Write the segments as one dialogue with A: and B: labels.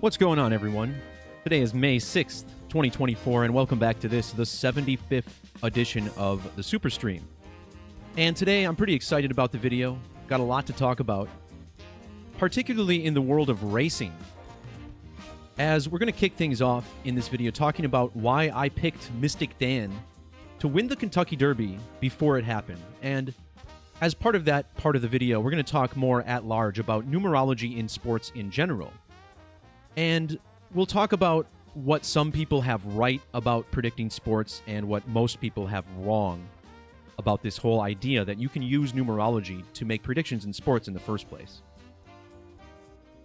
A: What's going on, everyone? Today is May 6th, 2024, and welcome back to the 75th edition of the Superstream. And today I'm pretty excited about the video. Got a lot to talk about, particularly in the world of racing, as we're going to kick things off in this video talking about why I picked Mystik Dan to win the Kentucky Derby before it happened. And as part of that part of the video, we're going to talk more at large about numerology in sports in general. And we'll talk about what some people have right about predicting sports and what most people have wrong about this whole idea that you can use numerology to make predictions in sports in the first place.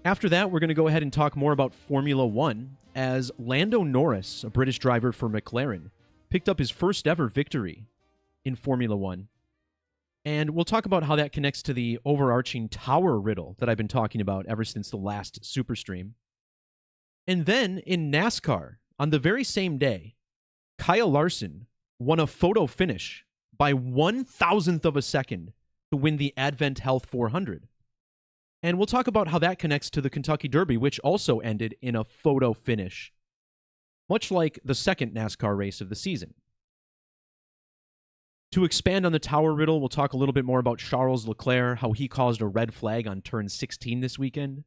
A: After that, we're going to go ahead and talk more about Formula One, as Lando Norris, a British driver for McLaren, picked up his first ever victory in Formula One. And we'll talk about how that connects to the overarching tower riddle that I've been talking about ever since the last Superstream. And then, in NASCAR, on the very same day, Kyle Larson won a photo finish by 1,000th of a second to win the AdventHealth 400. And we'll talk about how that connects to the Kentucky Derby, which also ended in a photo finish, much like the second NASCAR race of the season. To expand on the tower riddle, we'll talk a little bit more about Charles Leclerc, how he caused a red flag on turn 16 this weekend.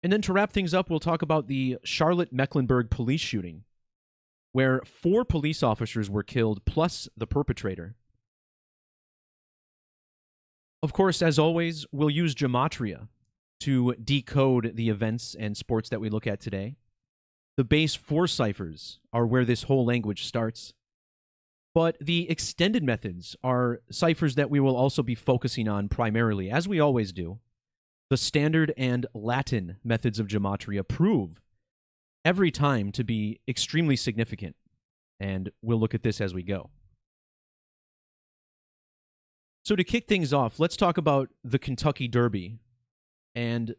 A: And then to wrap things up, we'll talk about the Charlotte-Mecklenburg police shooting, where 4 police officers were killed, plus the perpetrator. Of course, as always, we'll use Gematria to decode the events and sports that we look at today. The base 4 ciphers are where this whole language starts. But the extended methods are ciphers that we will also be focusing on primarily, as we always do. The standard and Latin methods of Gematria prove every time to be extremely significant, and we'll look at this as we go. So to kick things off, let's talk about the Kentucky Derby and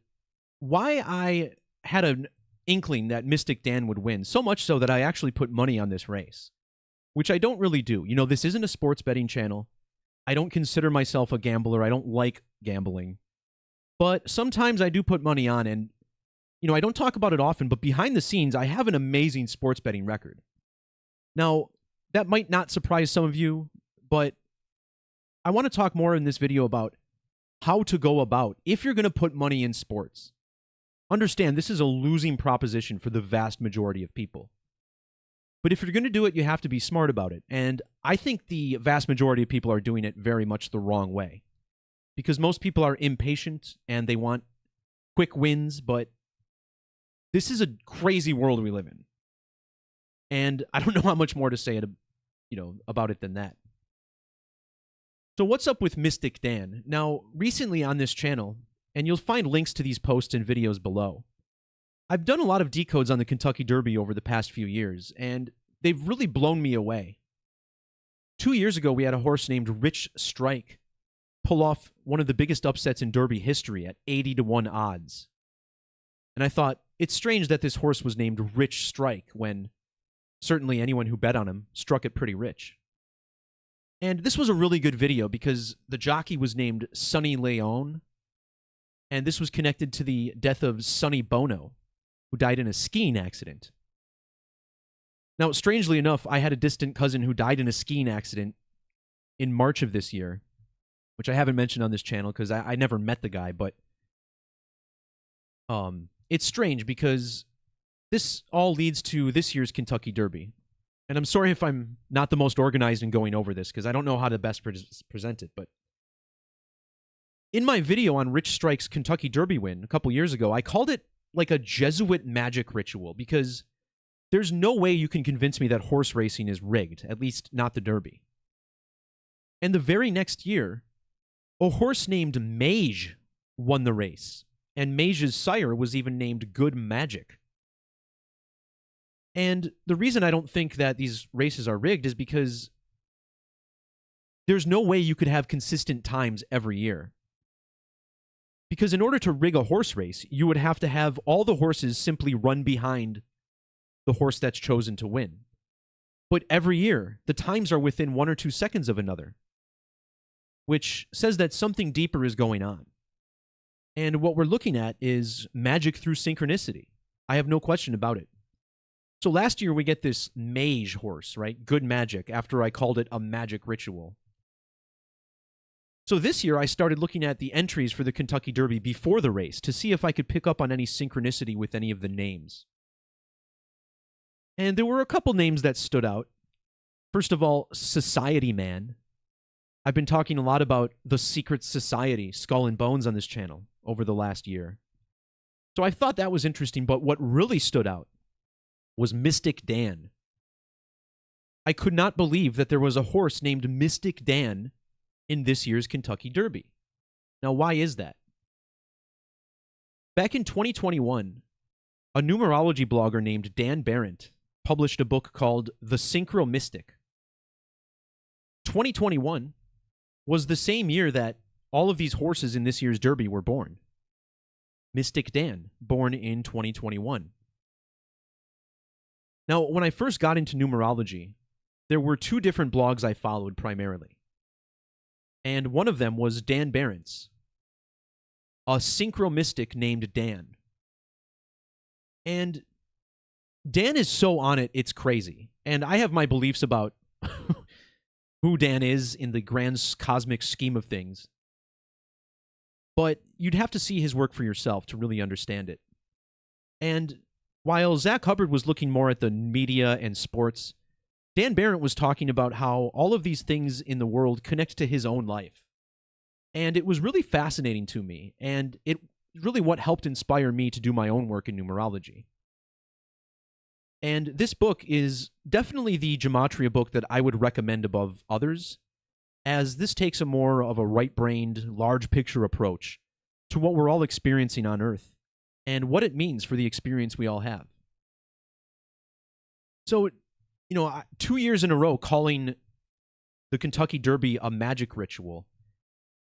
A: why I had an inkling that Mystik Dan would win, so much so that I actually put money on this race, which I don't really do. You know, this isn't a sports betting channel. I don't consider myself a gambler. I don't like gambling. But sometimes I do put money on, and, you know, I don't talk about it often, but behind the scenes, I have an amazing sports betting record. Now, that might not surprise some of you, but I want to talk more in this video about how to go about if you're going to put money in sports. Understand, this is a losing proposition for the vast majority of people. But if you're going to do it, you have to be smart about it. And I think the vast majority of people are doing it very much the wrong way. Because most people are impatient and they want quick wins, but this is a crazy world we live in. And I don't know how much more to say about it than that. So what's up with Mystik Dan? Now, recently on this channel, and you'll find links to these posts and videos below, I've done a lot of decodes on the Kentucky Derby over the past few years, and they've really blown me away. 2 years ago, we had a horse named Rich Strike pull off one of the biggest upsets in Derby history at 80-1 odds. And I thought, it's strange that this horse was named Rich Strike when certainly anyone who bet on him struck it pretty rich. And this was a really good video because the jockey was named Sonny Leone, and this was connected to the death of Sonny Bono, who died in a skiing accident. Now, strangely enough, I had a distant cousin who died in a skiing accident in March of this year, which I haven't mentioned on this channel because I never met the guy, but it's strange because this all leads to this year's Kentucky Derby. And I'm sorry if I'm not the most organized in going over this because I don't know how to best present it, but in my video on Rich Strike's Kentucky Derby win a couple years ago, I called it like a Jesuit magic ritual because there's no way you can convince me that horse racing is rigged, at least not the Derby. And the very next year, a horse named Mage won the race, and Mage's sire was even named Good Magic. And the reason I don't think that these races are rigged is because there's no way you could have consistent times every year. Because in order to rig a horse race, you would have to have all the horses simply run behind the horse that's chosen to win. But every year, the times are within 1 or 2 seconds of another, which says that something deeper is going on. And what we're looking at is magic through synchronicity. I have no question about it. So last year we get this mage horse, right? Good magic, after I called it a magic ritual. So this year I started looking at the entries for the Kentucky Derby before the race to see if I could pick up on any synchronicity with any of the names. And there were a couple names that stood out. First of all, Society Man. I've been talking a lot about the secret society, Skull and Bones, on this channel over the last year. So I thought that was interesting, but what really stood out was Mystik Dan. I could not believe that there was a horse named Mystik Dan in this year's Kentucky Derby. Now, why is that? Back in 2021, a numerology blogger named Dan Barrett published a book called The Synchronistic. 2021 was the same year that all of these horses in this year's Derby were born. Mystik Dan, born in 2021. Now, when I first got into numerology, there were two different blogs I followed primarily. And one of them was Dan Barrett's, a synchronistic named Dan. And Dan is so on it, it's crazy. And I have my beliefs about who Dan is in the grand cosmic scheme of things. But you'd have to see his work for yourself to really understand it. And while Zach Hubbard was looking more at the media and sports, Dan Barrett was talking about how all of these things in the world connect to his own life. And it was really fascinating to me, and it really what helped inspire me to do my own work in numerology. And this book is definitely the Gematria book that I would recommend above others, as this takes a more of a right-brained, large-picture approach to what we're all experiencing on Earth and what it means for the experience we all have. So, 2 years in a row calling the Kentucky Derby a magic ritual,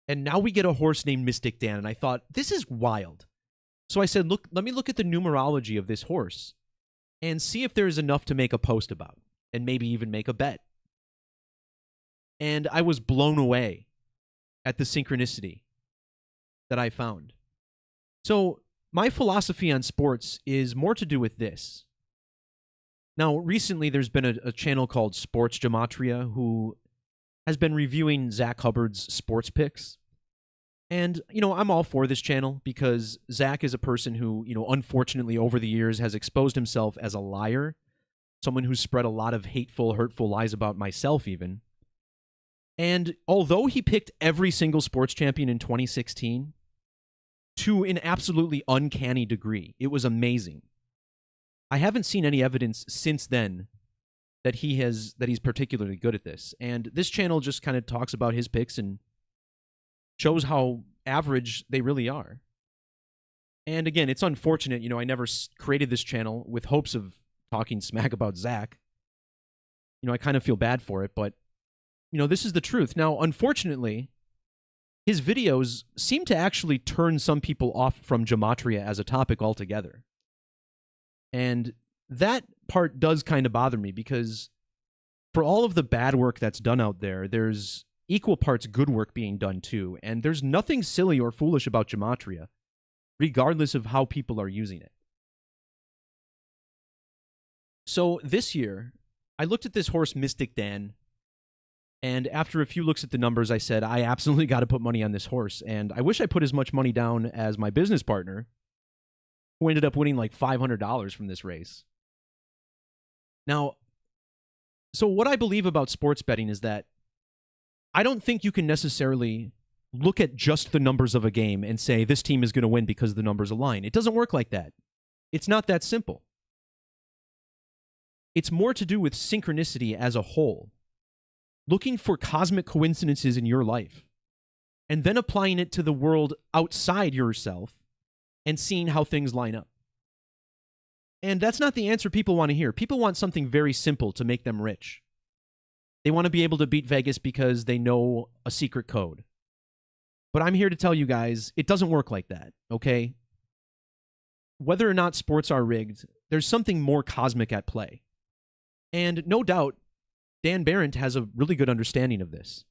A: and now we get a horse named Mystik Dan, and I thought, this is wild. So I said, look, let me look at the numerology of this horse and see if there's enough to make a post about, and maybe even make a bet. And I was blown away at the synchronicity that I found. So my philosophy on sports is more to do with this. Now, recently there's been a channel called Sports Gematria who has been reviewing Zach Hubbard's sports picks. And, I'm all for this channel because Zach is a person who, unfortunately over the years has exposed himself as a liar, someone who's spread a lot of hateful, hurtful lies about myself even. And although he picked every single sports champion in 2016 to an absolutely uncanny degree, it was amazing. I haven't seen any evidence since then that he's particularly good at this. And this channel just kind of talks about his picks and shows how average they really are. And again, it's unfortunate, I never created this channel with hopes of talking smack about Zach. I kind of feel bad for it, but this is the truth. Now, unfortunately, his videos seem to actually turn some people off from Gematria as a topic altogether. And that part does kind of bother me because for all of the bad work that's done out there, there's equal parts good work being done too. And there's nothing silly or foolish about Gematria, regardless of how people are using it. So this year, I looked at this horse, Mystik Dan, and after a few looks at the numbers, I said, I absolutely got to put money on this horse. And I wish I put as much money down as my business partner, who ended up winning like $500 from this race. Now, so what I believe about sports betting is that I don't think you can necessarily look at just the numbers of a game and say this team is going to win because the numbers align. It doesn't work like that. It's not that simple. It's more to do with synchronicity as a whole. Looking for cosmic coincidences in your life and then applying it to the world outside yourself and seeing how things line up. And that's not the answer people want to hear. People want something very simple to make them rich. They want to be able to beat Vegas because they know a secret code. But I'm here to tell you guys, it doesn't work like that, okay? Whether or not sports are rigged, there's something more cosmic at play. And no doubt, Dan Barrett has a really good understanding of this.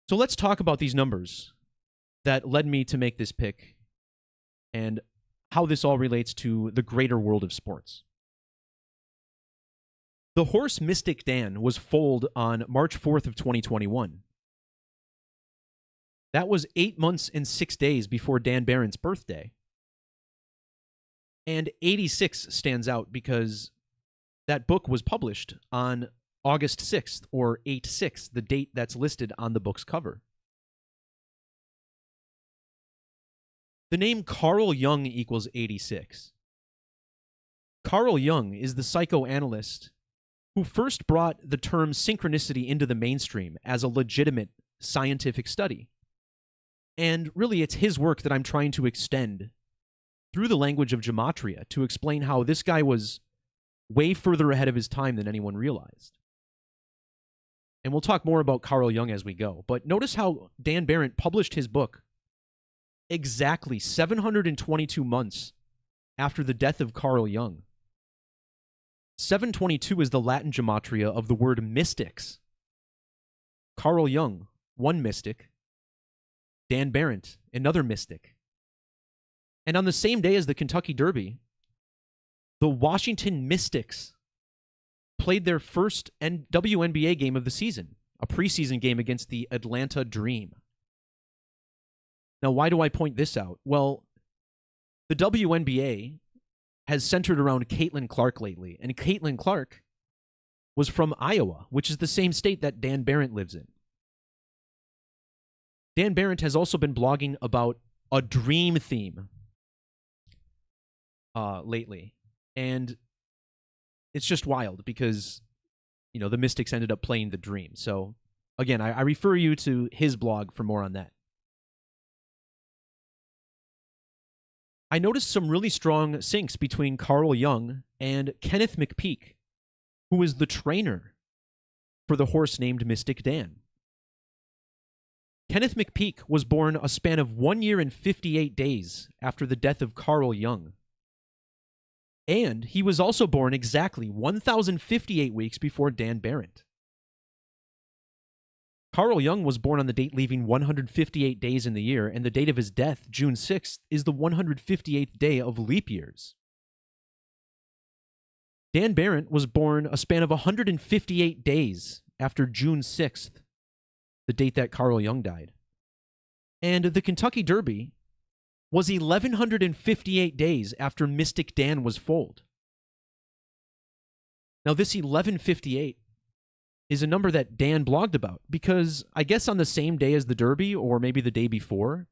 A: So let's talk about these numbers that led me to make this pick and how this all relates to the greater world of sports. The horse Mystik Dan was foaled on March 4th of 2021. That was 8 months and 6 days before Dan Barron's birthday. And 86 stands out because that book was published on August 6th, or 8/6, the date that's listed on the book's cover. The name Carl Jung equals 86. Carl Jung is the psychoanalyst who first brought the term synchronicity into the mainstream as a legitimate scientific study. And really, it's his work that I'm trying to extend through the language of Gematria to explain how this guy was way further ahead of his time than anyone realized. And we'll talk more about Carl Jung as we go. But notice how Dan Barron published his book exactly 722 months after the death of Carl Jung. 722 is the Latin gematria of the word mystics. Carl Jung, one mystic. Dan Barron, another mystic. And on the same day as the Kentucky Derby, the Washington Mystics played their first WNBA game of the season, a preseason game against the Atlanta Dream. Now, why do I point this out? Well, the WNBA has centered around Caitlin Clark lately, and Caitlin Clark was from Iowa, which is the same state that Dan Barron lives in. Dan Barron has also been blogging about a dream theme lately, and it's just wild because, you know, the Mystics ended up playing the Dream. So, again, I refer you to his blog for more on that. I noticed some really strong syncs between Carl Jung and Kenneth McPeak, who was the trainer for the horse named Mystik Dan. Kenneth McPeak was born a span of 1 year and 58 days after the death of Carl Jung. And he was also born exactly 1,058 weeks before Dan Barron. Carl Jung was born on the date leaving 158 days in the year, and the date of his death, June 6th, is the 158th day of leap years. Dan Barron was born a span of 158 days after June 6th, the date that Carl Jung died. And the Kentucky Derby was 1,158 days after Mystik Dan was foaled. Now, this 1158 is a number that Dan blogged about because I guess on the same day as the Derby, or maybe the day before,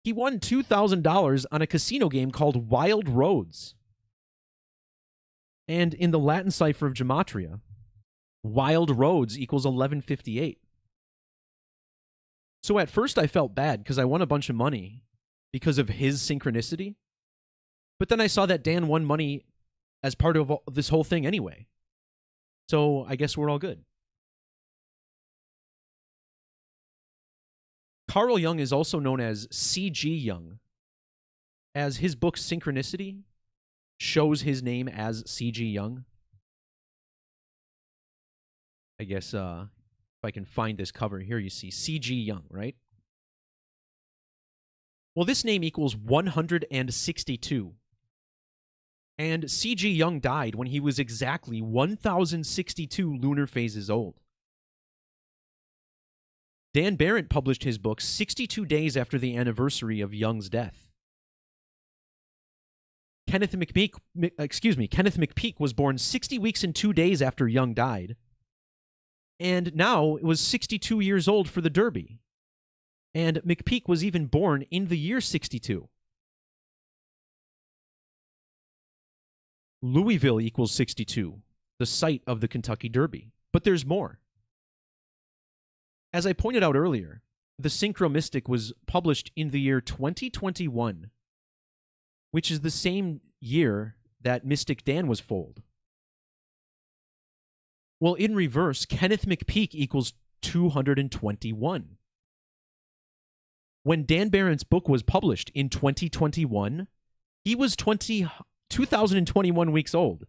A: he won $2,000 on a casino game called Wild Roads. And in the Latin cipher of Gematria, Wild Roads equals 1158. So at first I felt bad because I won a bunch of money because of his synchronicity. But then I saw that Dan won money as part of this whole thing anyway. So I guess we're all good. Carl Jung is also known as C.G. Jung, as his book Synchronicity shows his name as C.G. Jung. I guess if I can find this cover here, you see C.G. Jung, right? Well, this name equals 162. And C.G. Jung died when he was exactly 1,062 lunar phases old. Dan Barron published his book 62 days after the anniversary of Jung's death. Kenneth McPeak was born 60 weeks and 2 days after Jung died. And now it was 62 years old for the Derby. And McPeak was even born in the year 62. Louisville equals 62, the site of the Kentucky Derby. But there's more. As I pointed out earlier, the Synchronistic was published in the year 2021, which is the same year that Mystik Dan was foaled. Well, in reverse, Kenneth McPeak equals 221. When Dan Barron's book was published in 2021, he was 2,021 weeks old.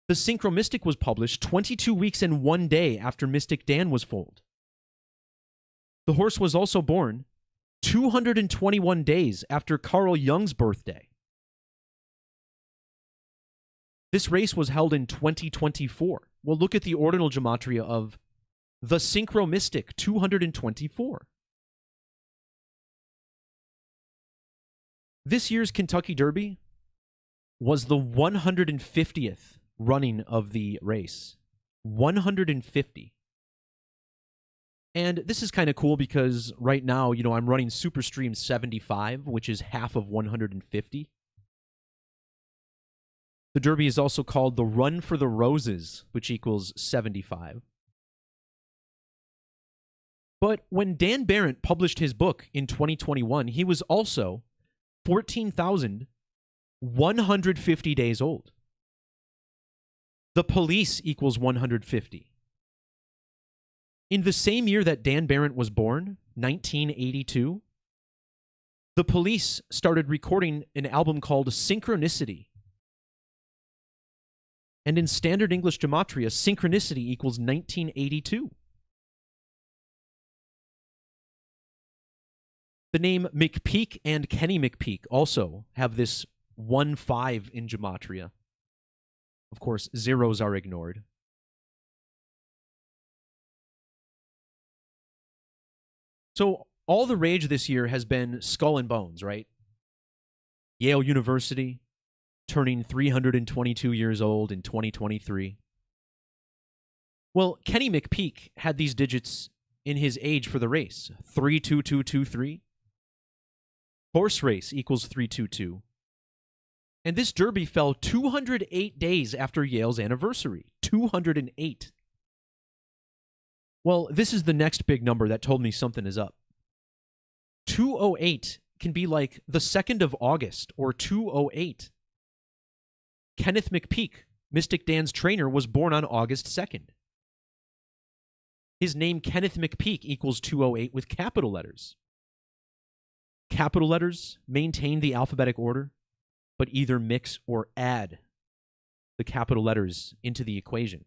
A: The Synchronistic was published 22 weeks and 1 day after Mystik Dan was foaled. The horse was also born 221 days after Carl Jung's birthday. This race was held in 2024. Well, look at the ordinal gematria of the Synchronistic 224. This year's Kentucky Derby was the 150th running of the race. 150. And this is kind of cool because right now, I'm running Superstream 75, which is half of 150. The Derby is also called the Run for the Roses, which equals 75. But when Dan Barrett published his book in 2021, he was also 14,150 days old. The Police equals 150. In the same year that Dan Barrett was born, 1982, the Police started recording an album called Synchronicity. And in standard English gematria, Synchronicity equals 1982. The name McPeak and Kenny McPeak also have this 1-5 in gematria. Of course, zeros are ignored. So all the rage this year has been Skull and Bones, right? Yale University turning 322 years old in 2023. Well, Kenny McPeak had these digits in his age for the race. 32223. Horse race equals 322. And this Derby fell 208 days after Yale's anniversary. 208. Well, this is the next big number that told me something is up. 208 can be like the 2nd of August or 208. Kenneth McPeak, Mystik Dan's trainer, was born on August 2nd. His name, Kenneth McPeak, equals 208 with capital letters. Capital letters maintain the alphabetic order, but either mix or add the capital letters into the equation.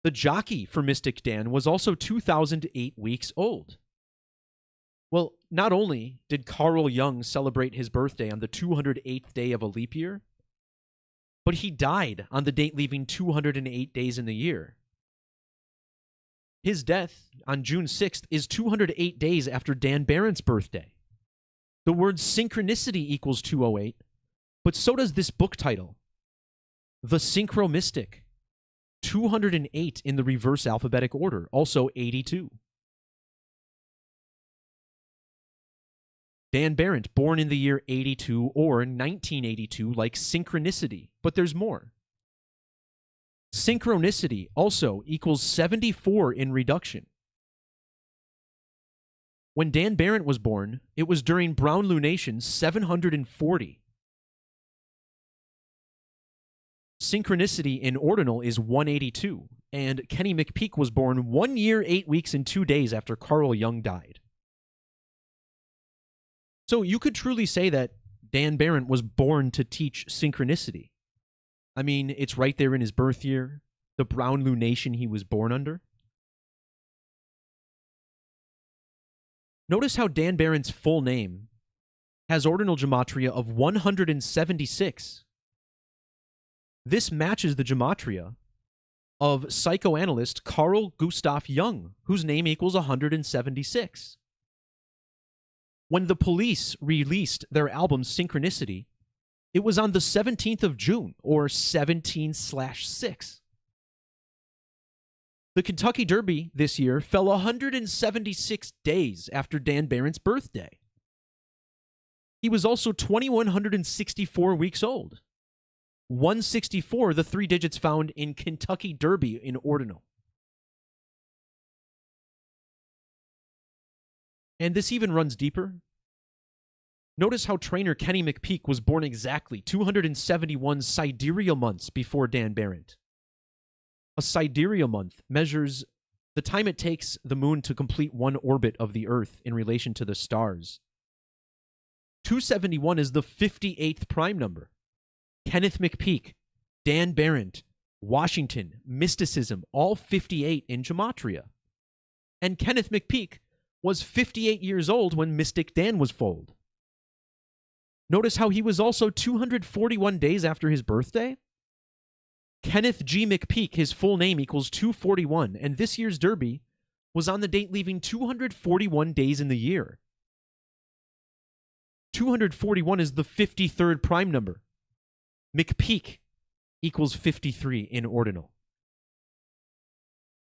A: The jockey for Mystik Dan was also 2,008 weeks old. Well, not only did Carl Jung celebrate his birthday on the 208th day of a leap year, but he died on the date leaving 208 days in the year. His death on June 6th is 208 days after Dan Barrett's birthday. The word synchronicity equals 208, but so does this book title, The Synchronistic, 208 in the reverse alphabetic order, also 82. Dan Barrett, born in the year 82 or 1982, like Synchronicity, but there's more. Synchronicity also equals 74 in reduction. When Dan Barrett was born, it was during Brown lunation 740. Synchronicity in ordinal is 182, and Kenny McPeak was born 1 year, 8 weeks, and 2 days after Carl Jung died. So you could truly say that Dan Barrett was born to teach synchronicity. I mean, it's right there in his birth year, the Brown lunation he was born under. Notice how Dan Barrett's full name has ordinal gematria of 176. This matches the gematria of psychoanalyst Carl Gustav Jung, whose name equals 176. When the Police released their album Synchronicity, it was on the 17th of June, or 17/6. The Kentucky Derby this year fell 176 days after Dan Barrett's birthday. He was also 2,164 weeks old. 164, the 3 digits found in Kentucky Derby in ordinal. And this even runs deeper. Notice how trainer Kenny McPeak was born exactly 271 sidereal months before Dan Barrett. A sidereal month measures the time it takes the moon to complete one orbit of the Earth in relation to the stars. 271 is the 58th prime number. Kenneth McPeak, Dan Barrett, Washington, mysticism, all 58 in gematria. And Kenneth McPeak was 58 years old when Mystik Dan was foaled. Notice how he was also 241 days after his birthday? Kenneth G. McPeak, his full name equals 241, and this year's Derby was on the date leaving 241 days in the year. 241 is the 53rd prime number. McPeak equals 53 in ordinal.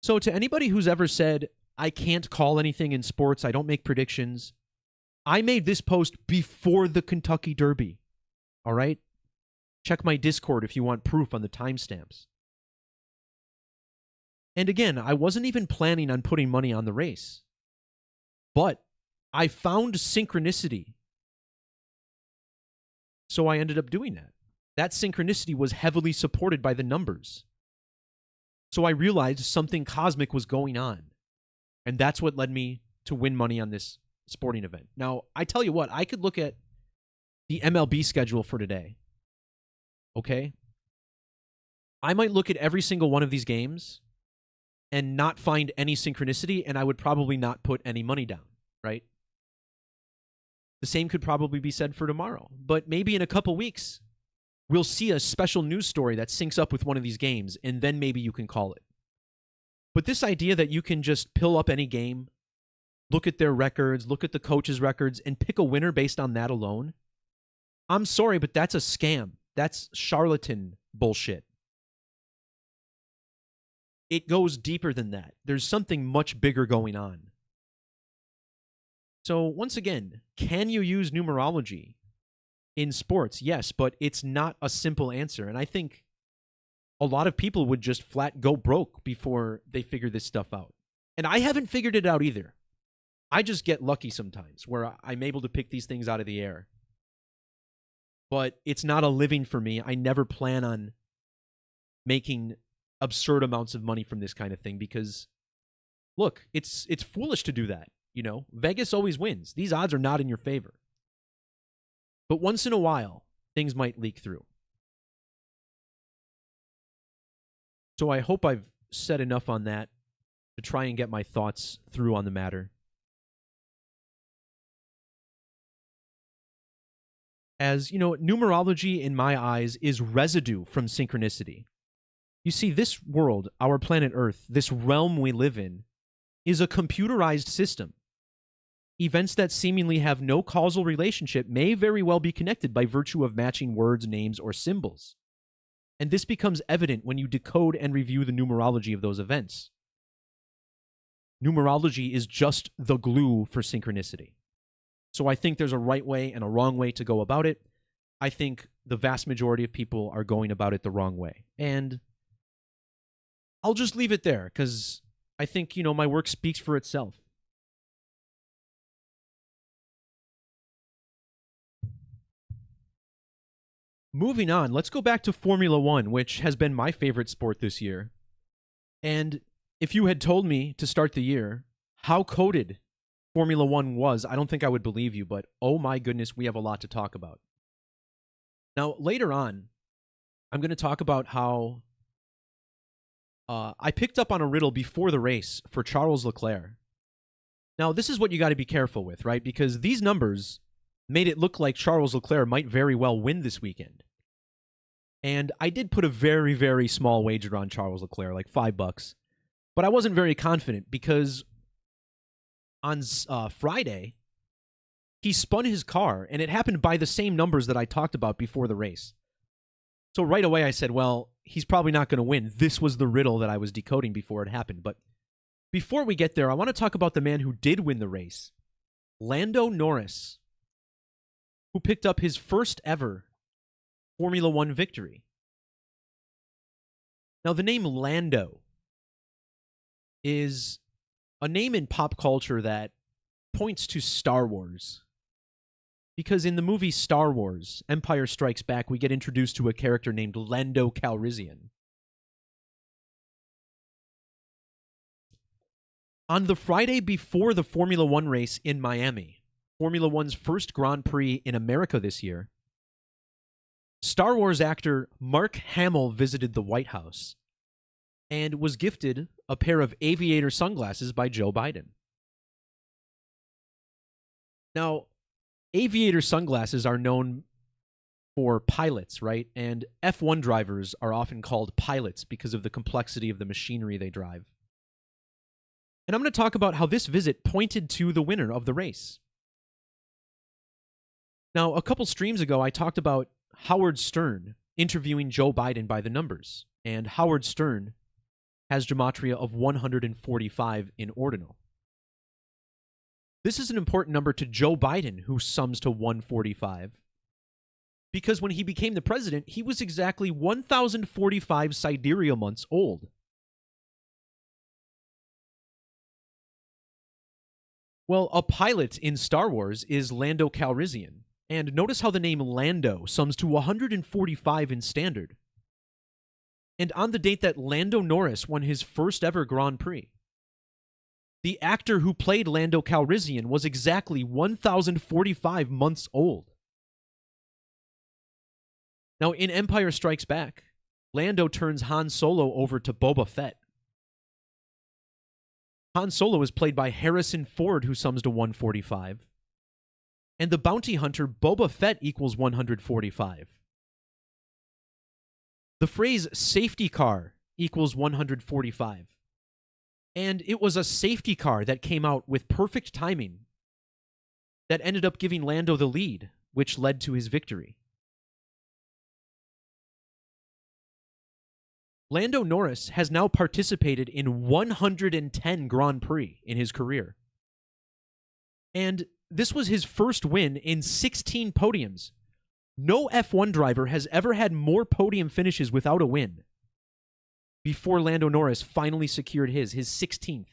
A: So to anybody who's ever said, I can't call anything in sports, I don't make predictions, I made this post before the Kentucky Derby. All right? Check my Discord if you want proof on the timestamps. And again, I wasn't even planning on putting money on the race. But I found synchronicity. So I ended up doing that. That synchronicity was heavily supported by the numbers. So I realized something cosmic was going on. And that's what led me to win money on this sporting event. Now, I tell you what, I could look at the MLB schedule for today. Okay? I might look at every single one of these games and not find any synchronicity, and I would probably not put any money down, right? The same could probably be said for tomorrow. But maybe in a couple weeks, we'll see a special news story that syncs up with one of these games, and then maybe you can call it. But this idea that you can just pill up any game, look at their records, look at the coaches' records, and pick a winner based on that alone, I'm sorry, but that's a scam. That's charlatan bullshit. It goes deeper than that. There's something much bigger going on. So once again, can you use numerology in sports? Yes, but it's not a simple answer. And I think a lot of people would just flat go broke before they figure this stuff out. And I haven't figured it out either. I just get lucky sometimes where I'm able to pick these things out of the air. But it's not a living for me. I never plan on making absurd amounts of money from this kind of thing because, look, it's foolish to do that. You know, Vegas always wins. These odds are not in your favor. But once in a while, things might leak through. So I hope I've said enough on that to try and get my thoughts through on the matter. As, you know, numerology in my eyes is residue from synchronicity. You see, this world, our planet Earth, this realm we live in, is a computerized system. Events that seemingly have no causal relationship may very well be connected by virtue of matching words, names, or symbols. And this becomes evident when you decode and review the numerology of those events. Numerology is just the glue for synchronicity. So I think there's a right way and a wrong way to go about it. I think the vast majority of people are going about it the wrong way. And I'll just leave it there because I think, you know, my work speaks for itself. Moving on, let's go back to Formula One, which has been my favorite sport this year. And if you had told me to start the year how coded Formula One was, I don't think I would believe you, but oh my goodness, we have a lot to talk about. Now, later on, I'm going to talk about how I picked up on a riddle before the race for Charles Leclerc. Now, this is what you got to be careful with, right? Because these numbers made it look like Charles Leclerc might very well win this weekend. And I did put a very, very small wager on Charles Leclerc, like $5. But I wasn't very confident because on Friday, he spun his car, and it happened by the same numbers that I talked about before the race. So right away I said, well, he's probably not going to win. This was the riddle that I was decoding before it happened. But before we get there, I want to talk about the man who did win the race, Lando Norris, who picked up his first ever Formula One victory. Now, the name Lando is a name in pop culture that points to Star Wars. Because in the movie Star Wars, Empire Strikes Back, we get introduced to a character named Lando Calrissian. On the Friday before the Formula One race in Miami, Formula One's first Grand Prix in America this year, Star Wars actor Mark Hamill visited the White House and was gifted a pair of aviator sunglasses by Joe Biden. Now, aviator sunglasses are known for pilots, right? And F1 drivers are often called pilots because of the complexity of the machinery they drive. And I'm going to talk about how this visit pointed to the winner of the race. Now, a couple streams ago, I talked about Howard Stern interviewing Joe Biden by the numbers. And Howard Stern has Gematria of 145 in ordinal. This is an important number to Joe Biden, who sums to 145. Because when he became the president, he was exactly 1,045 sidereal months old. Well, a pilot in Star Wars is Lando Calrissian. And notice how the name Lando sums to 145 in standard. And on the date that Lando Norris won his first ever Grand Prix, the actor who played Lando Calrissian was exactly 1,045 months old. Now, in Empire Strikes Back, Lando turns Han Solo over to Boba Fett. Han Solo is played by Harrison Ford, who sums to 145. And the bounty hunter Boba Fett equals 145. The phrase safety car equals 145. And it was a safety car that came out with perfect timing that ended up giving Lando the lead, which led to his victory. Lando Norris has now participated in 110 Grand Prix in his career. And this was his first win in 16 podiums. No F1 driver has ever had more podium finishes without a win before Lando Norris finally secured his 16th.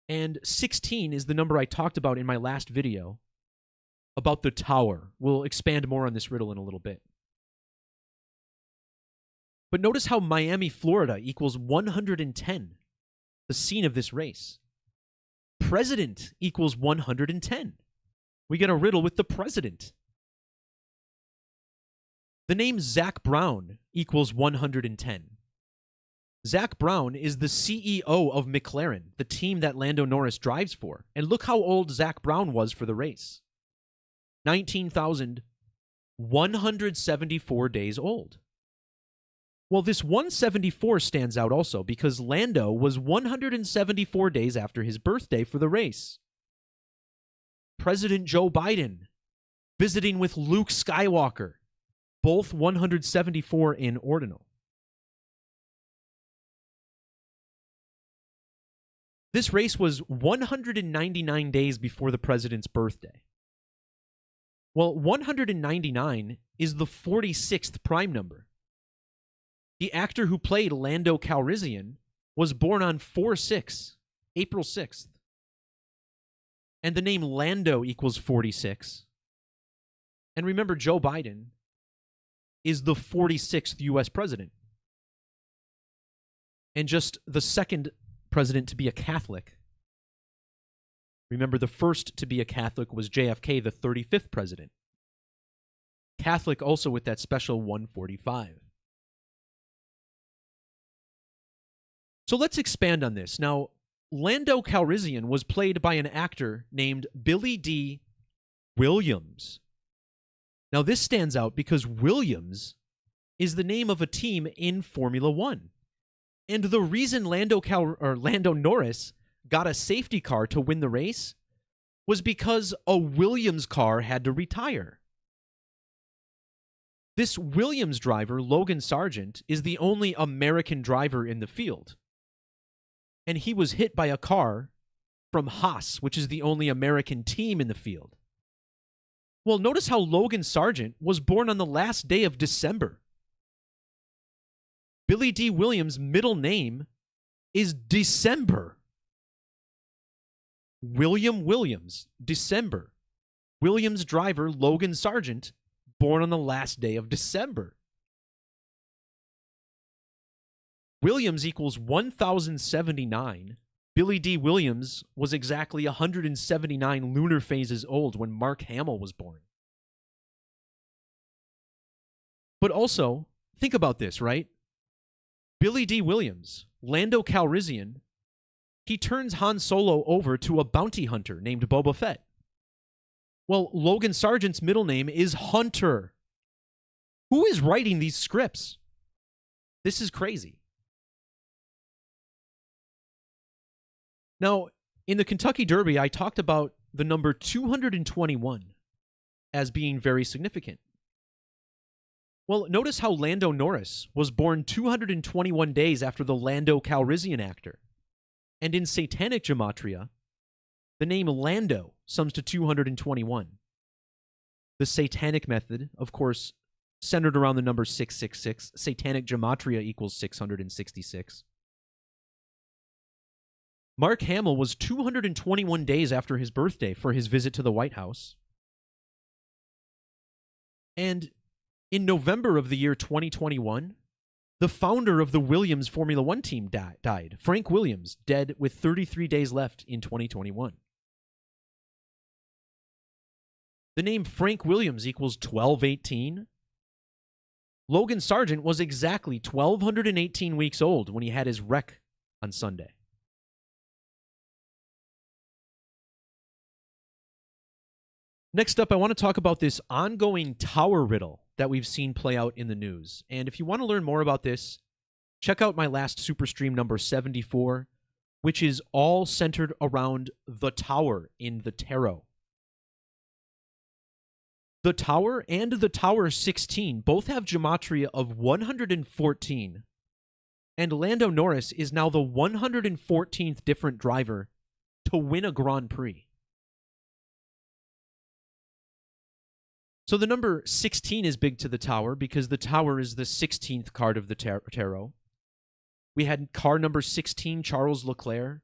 A: And 16 is the number I talked about in my last video about the tower. We'll expand more on this riddle in a little bit. But notice how Miami, Florida equals 110, the scene of this race. President equals 110. We get a riddle with the president. The name Zach Brown equals 110. Zach Brown is the CEO of McLaren, the team that Lando Norris drives for. And look how old Zach Brown was for the race. 19,174 days old. Well, this 174 stands out also because Lando was 174 days after his birthday for the race. President Joe Biden visiting with Luke Skywalker, both 174 in ordinal. This race was 199 days before the president's birthday. Well, 199 is the 46th prime number. The actor who played Lando Calrissian was born on 4/6, April 6th. And the name Lando equals 46. And remember, Joe Biden is the 46th U.S. president. And just the second president to be a Catholic. Remember, the first to be a Catholic was JFK, the 35th president. Catholic also with that special 145. So let's expand on this. Now, Lando Calrissian was played by an actor named Billy D. Williams. Now, this stands out because Williams is the name of a team in Formula One. And the reason Lando Norris got a safety car to win the race was because a Williams car had to retire. This Williams driver, Logan Sargent, is the only American driver in the field. And he was hit by a car from Haas, which is the only American team in the field. Well, notice how Logan Sargent was born on the last day of December. Billy D. Williams' middle name is December. William Williams, December. Williams driver Logan Sargent, born on the last day of December. Williams equals 1,079. Billy D. Williams was exactly 179 lunar phases old when Mark Hamill was born. But also, think about this, right? Billy D. Williams, Lando Calrissian, he turns Han Solo over to a bounty hunter named Boba Fett. Well, Logan Sargent's middle name is Hunter. Who is writing these scripts? This is crazy. Now, in the Kentucky Derby, I talked about the number 221 as being very significant. Well, notice how Lando Norris was born 221 days after the Lando Calrissian actor. And in Satanic Gematria, the name Lando sums to 221. The Satanic method, of course, centered around the number 666. Satanic Gematria equals 666. Mark Hamill was 221 days after his birthday for his visit to the White House. And in November of the year 2021, the founder of the Williams Formula One team died. Frank Williams, dead with 33 days left in 2021. The name Frank Williams equals 1218. Logan Sargent was exactly 1,218 weeks old when he had his wreck on Sunday. Next up, I want to talk about this ongoing tower riddle that we've seen play out in the news. And if you want to learn more about this, check out my last super stream number 74, which is all centered around the tower in the tarot. The tower and the tower 16 both have gematria of 114, and Lando Norris is now the 114th different driver to win a Grand Prix. So the number 16 is big to the tower because the tower is the 16th card of the tarot. We had car number 16, Charles Leclerc,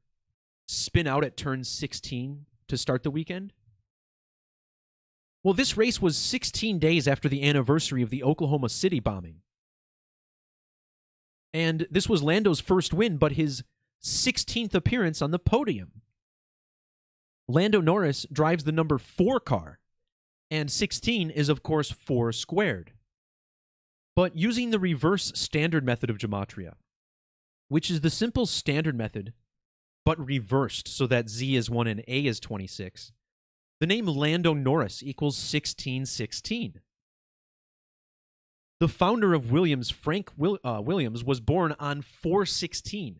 A: spin out at turn 16 to start the weekend. Well, this race was 16 days after the anniversary of the Oklahoma City bombing. And this was Lando's first win, but his 16th appearance on the podium. Lando Norris drives the number 4 car. And 16 is, of course, 4 squared. But using the reverse standard method of gematria, which is the simple standard method, but reversed so that Z is 1 and A is 26, the name Lando Norris equals 1616. The founder of Williams, Frank Williams, was born on 4/16.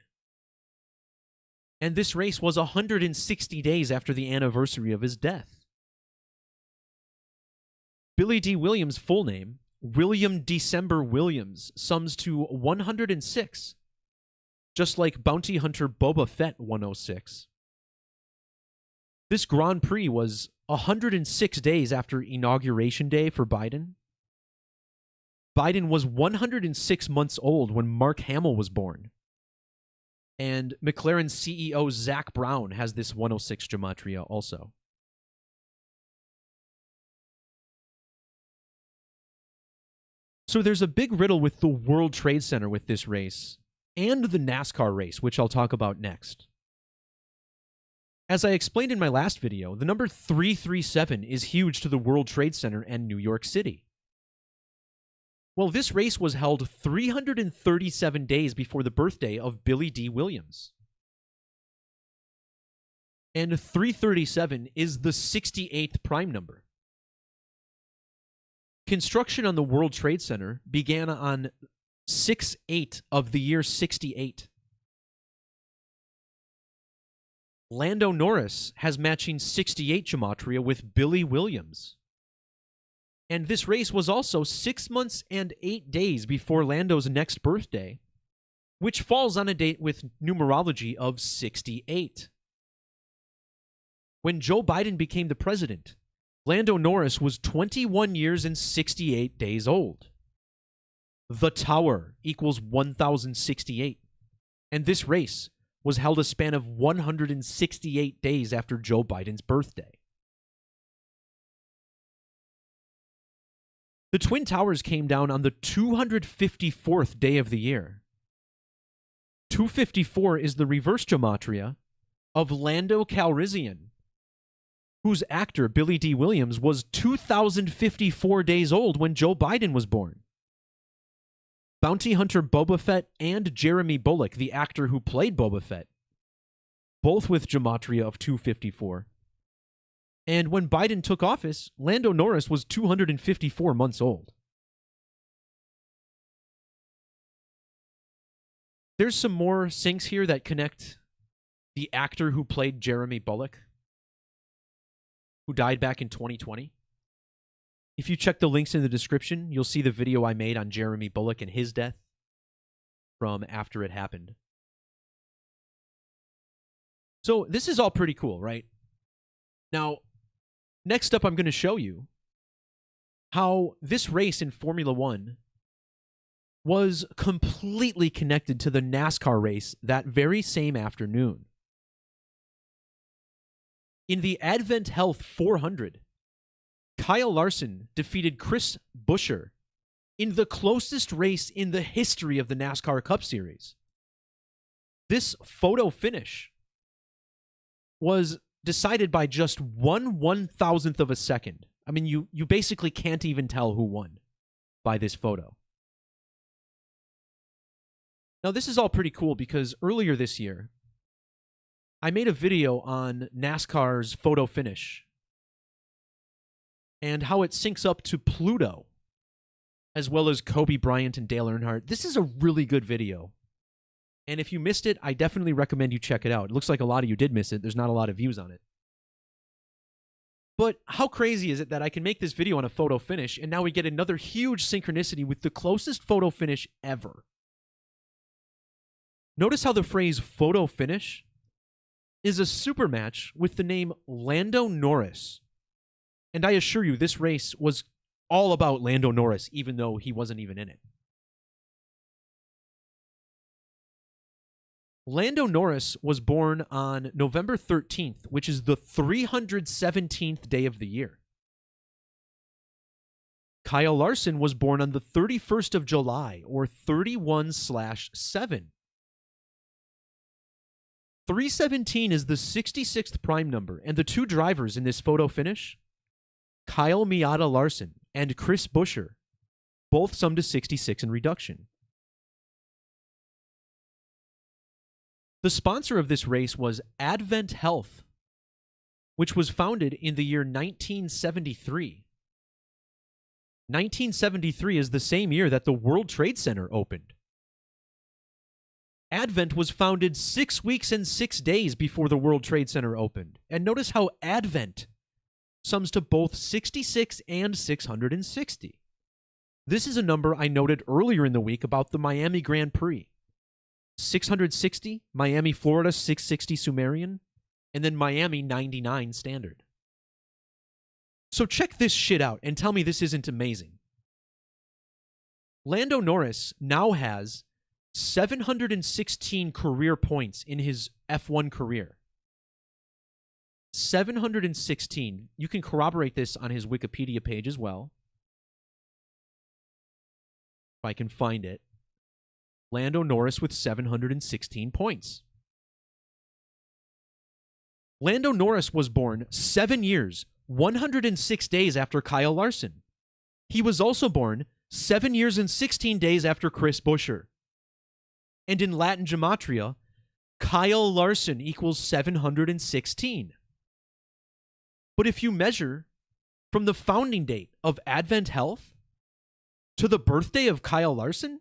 A: And this race was 160 days after the anniversary of his death. Billy D. Williams' full name, William December Williams, sums to 106, just like bounty hunter Boba Fett 106. This Grand Prix was 106 days after Inauguration Day for Biden. Biden was 106 months old when Mark Hamill was born. And McLaren's CEO Zach Brown has this 106 gematria also. So there's a big riddle with the World Trade Center with this race, and the NASCAR race, which I'll talk about next. As I explained in my last video, the number 337 is huge to the World Trade Center and New York City. Well, this race was held 337 days before the birthday of Billy D. Williams. And 337 is the 68th prime number. Construction on the World Trade Center began on 6/8 of the year 68. Lando Norris has matching 68 gematria with Billy Williams. And this race was also 6 months and 8 days before Lando's next birthday, which falls on a date with numerology of 68. When Joe Biden became the president, Lando Norris was 21 years and 68 days old. The Tower equals 1,068. And this race was held a span of 168 days after Joe Biden's birthday. The Twin Towers came down on the 254th day of the year. 254 is the reverse gematria of Lando Calrissian, whose actor, Billy D. Williams, was 2,054 days old when Joe Biden was born. Bounty hunter Boba Fett and Jeremy Bulloch, the actor who played Boba Fett, both with Gematria of 254. And when Biden took office, Lando Norris was 254 months old. There's some more syncs here that connect the actor who played Jeremy Bullock, who died back in 2020. If you check the links in the description, you'll see the video I made on Jeremy Bullock and his death from after it happened. So this is all pretty cool, right? Now, next up, I'm going to show you how this race in Formula One was completely connected to the NASCAR race that very same afternoon. In the AdventHealth 400, Kyle Larson defeated Chris Buescher in the closest race in the history of the NASCAR Cup Series. This photo finish was decided by just 1/1000th of a second. I mean, you basically can't even tell who won by this photo. Now, this is all pretty cool because earlier this year, I made a video on NASCAR's photo finish and how it syncs up to Pluto, as well as Kobe Bryant and Dale Earnhardt. This is a really good video. And if you missed it, I definitely recommend you check it out. It looks like a lot of you did miss it. There's not a lot of views on it. But how crazy is it that I can make this video on a photo finish, and now we get another huge synchronicity with the closest photo finish ever? Notice how the phrase photo finish is a super match with the name Lando Norris. And I assure you, this race was all about Lando Norris, even though he wasn't even in it. Lando Norris was born on November 13th, which is the 317th day of the year. Kyle Larson was born on the 31st of July, or 31/7. 317 is the 66th prime number, and the two drivers in this photo finish, Kyle Miata Larson and Chris Buescher, both summed to 66 in reduction. The sponsor of this race was AdventHealth, which was founded in the year 1973. 1973 is the same year that the World Trade Center opened. Advent was founded 6 weeks and 6 days before the World Trade Center opened. And notice how Advent sums to both 66 and 660. This is a number I noted earlier in the week about the Miami Grand Prix. 660, Miami, Florida, 660 Sumerian, and then Miami 99 standard. So check this shit out and tell me this isn't amazing. Lando Norris now has 716 career points in his F1 career. 716. You can corroborate this on his Wikipedia page as well, if I can find it. Lando Norris with 716 points. Lando Norris was born 7 years, 106 days after Kyle Larson. He was also born 7 years and 16 days after Chris Buescher. And in Latin Gematria, Kyle Larson equals 716. But if you measure from the founding date of AdventHealth to the birthday of Kyle Larson,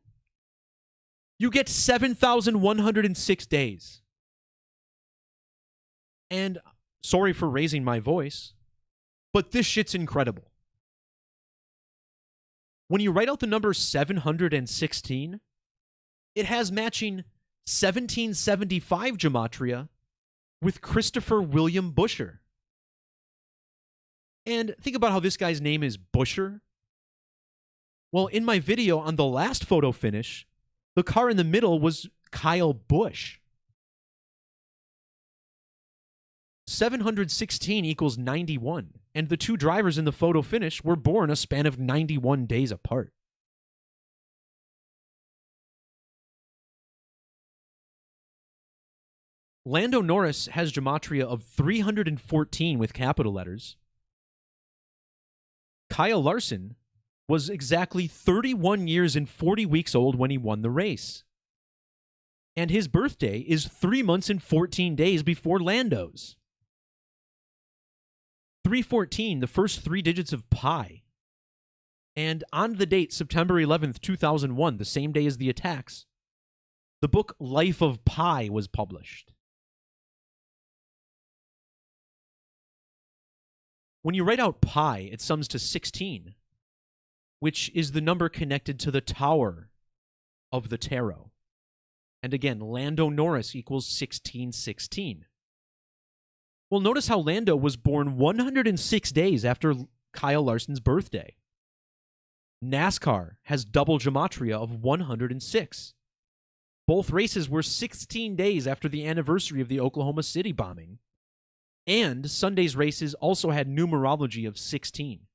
A: you get 7,106 days. And sorry for raising my voice, but this shit's incredible. When you write out the number 716, it has matching 1775 Gematria with Christopher William Buescher. And think about how this guy's name is Buescher. Well, in my video on the last photo finish, the car in the middle was Kyle Busch. 716 equals 91, and the two drivers in the photo finish were born a span of 91 days apart. Lando Norris has Gematria of 314 with capital letters. Kyle Larson was exactly 31 years and 40 weeks old when he won the race. And his birthday is 3 months and 14 days before Lando's. 314, the first 3 digits of pi. And on the date, September 11th, 2001, the same day as the attacks, the book Life of Pi was published. When you write out pi, it sums to 16, which is the number connected to the tower of the tarot. And again, Lando Norris equals 1616. Well, notice how Lando was born 106 days after Kyle Larson's birthday. NASCAR has double gematria of 106. Both races were 16 days after the anniversary of the Oklahoma City bombing. And Sunday's races also had numerology of 16.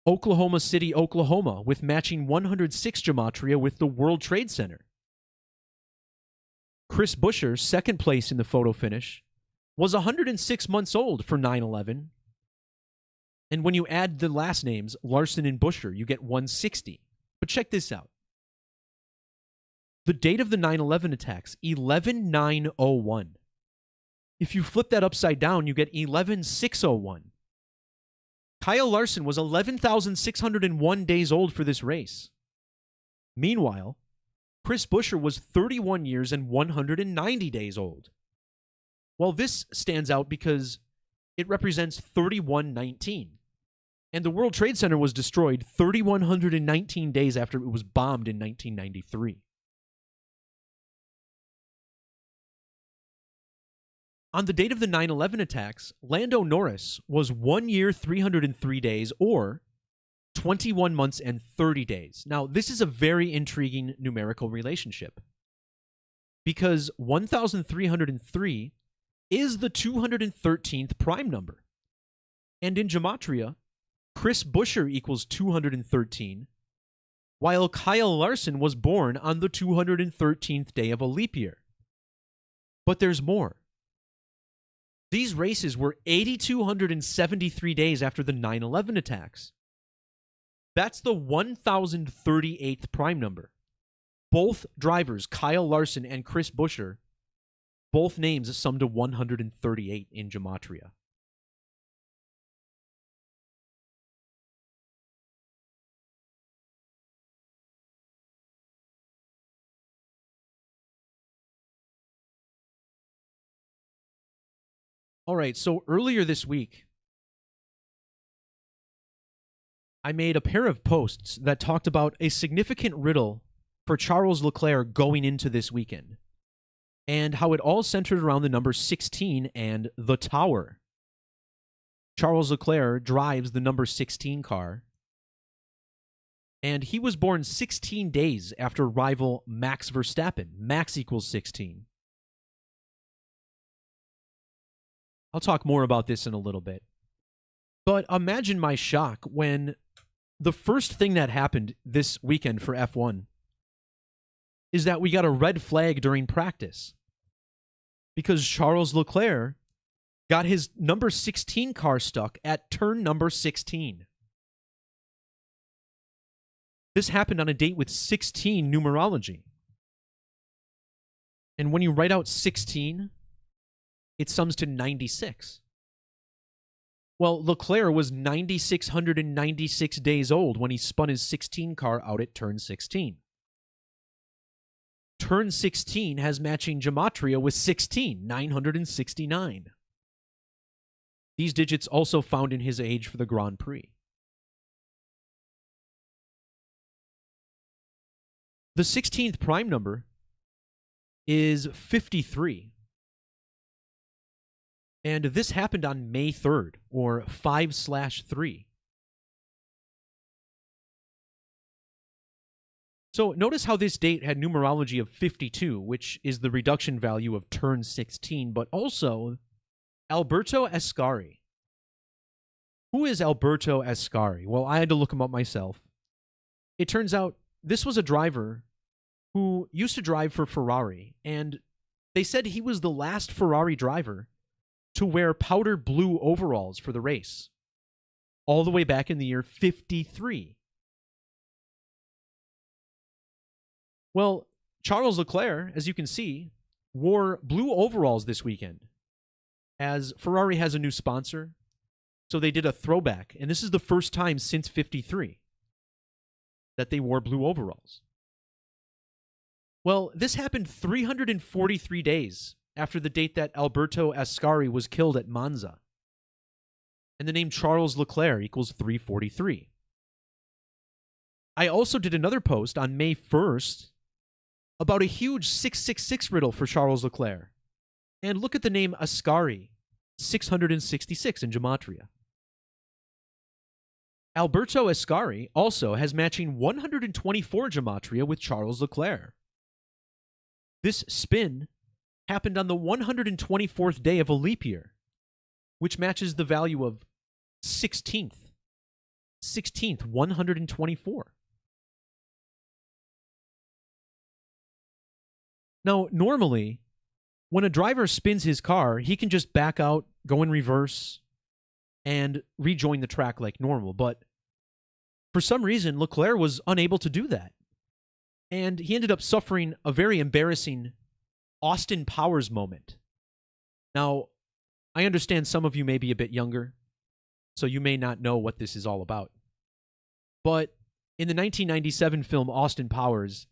A: Oklahoma City, Oklahoma, with matching 106 gematria with the World Trade Center. Chris Buescher, second place in the photo finish, was 106 months old for 9/11. And when you add the last names, Larson and Buescher, you get 160. But check this out. The date of the 9/11 attacks, 11/9/01. If you flip that upside down, you get 11/6/01. Kyle Larson was 11,601 days old for this race. Meanwhile, Chris Buescher was 31 years and 190 days old. Well, this stands out because it represents 3119. And the World Trade Center was destroyed 3,119 days after it was bombed in 1993. On the date of the 9/11 attacks, Lando Norris was 1 year, 303 days, or 21 months and 30 days. Now, this is a very intriguing numerical relationship because 1,303 is the 213th prime number. And in Gematria, Chris Buescher equals 213, while Kyle Larson was born on the 213th day of a leap year. But there's more. These races were 8,273 days after the 9/11 attacks. That's the 1,038th prime number. Both drivers, Kyle Larson and Chris Buescher, both names sum to 138 in Gematria. All right, so earlier this week, I made a pair of posts that talked about a significant riddle for Charles Leclerc going into this weekend, and how it all centered around the number 16 and the tower. Charles Leclerc drives the number 16 car, and he was born 16 days after rival Max Verstappen. Max equals 16. I'll talk more about this in a little bit. But imagine my shock when the first thing that happened this weekend for F1 is that we got a red flag during practice because Charles Leclerc got his number 16 car stuck at turn number 16. This happened on a date with 16 numerology. And when you write out 16, it sums to 96. Well, Leclerc was 9,696 days old when he spun his 16 car out at turn 16. Turn 16 has matching Gematria with 16, 969. These digits also found in his age for the Grand Prix. The 16th prime number is 53. And this happened on May 3rd, or 5/3. So notice how this date had numerology of 52, which is the reduction value of turn 16, but also Alberto Ascari. Who is Alberto Ascari? Well, I had to look him up myself. It turns out this was a driver who used to drive for Ferrari, and they said he was the last Ferrari driver to wear powder blue overalls for the race, all the way back in the year 53. Well, Charles Leclerc, as you can see, wore blue overalls this weekend, as Ferrari has a new sponsor. So they did a throwback, and this is the first time since '53 that they wore blue overalls. Well, this happened 343 days after the date that Alberto Ascari was killed at Monza. And the name Charles Leclerc equals 343. I also did another post on May 1st about a huge 666 riddle for Charles Leclerc. And look at the name Ascari, 666 in Gematria. Alberto Ascari also has matching 124 Gematria with Charles Leclerc. This spin happened on the 124th day of a leap year, which matches the value of 16th. 16th, 124. Now, normally, when a driver spins his car, he can just back out, go in reverse, and rejoin the track like normal. But for some reason, Leclerc was unable to do that. And he ended up suffering a very embarrassing Austin Powers moment. Now, I understand some of you may be a bit younger, so you may not know what this is all about. But in the 1997 film Austin Powers,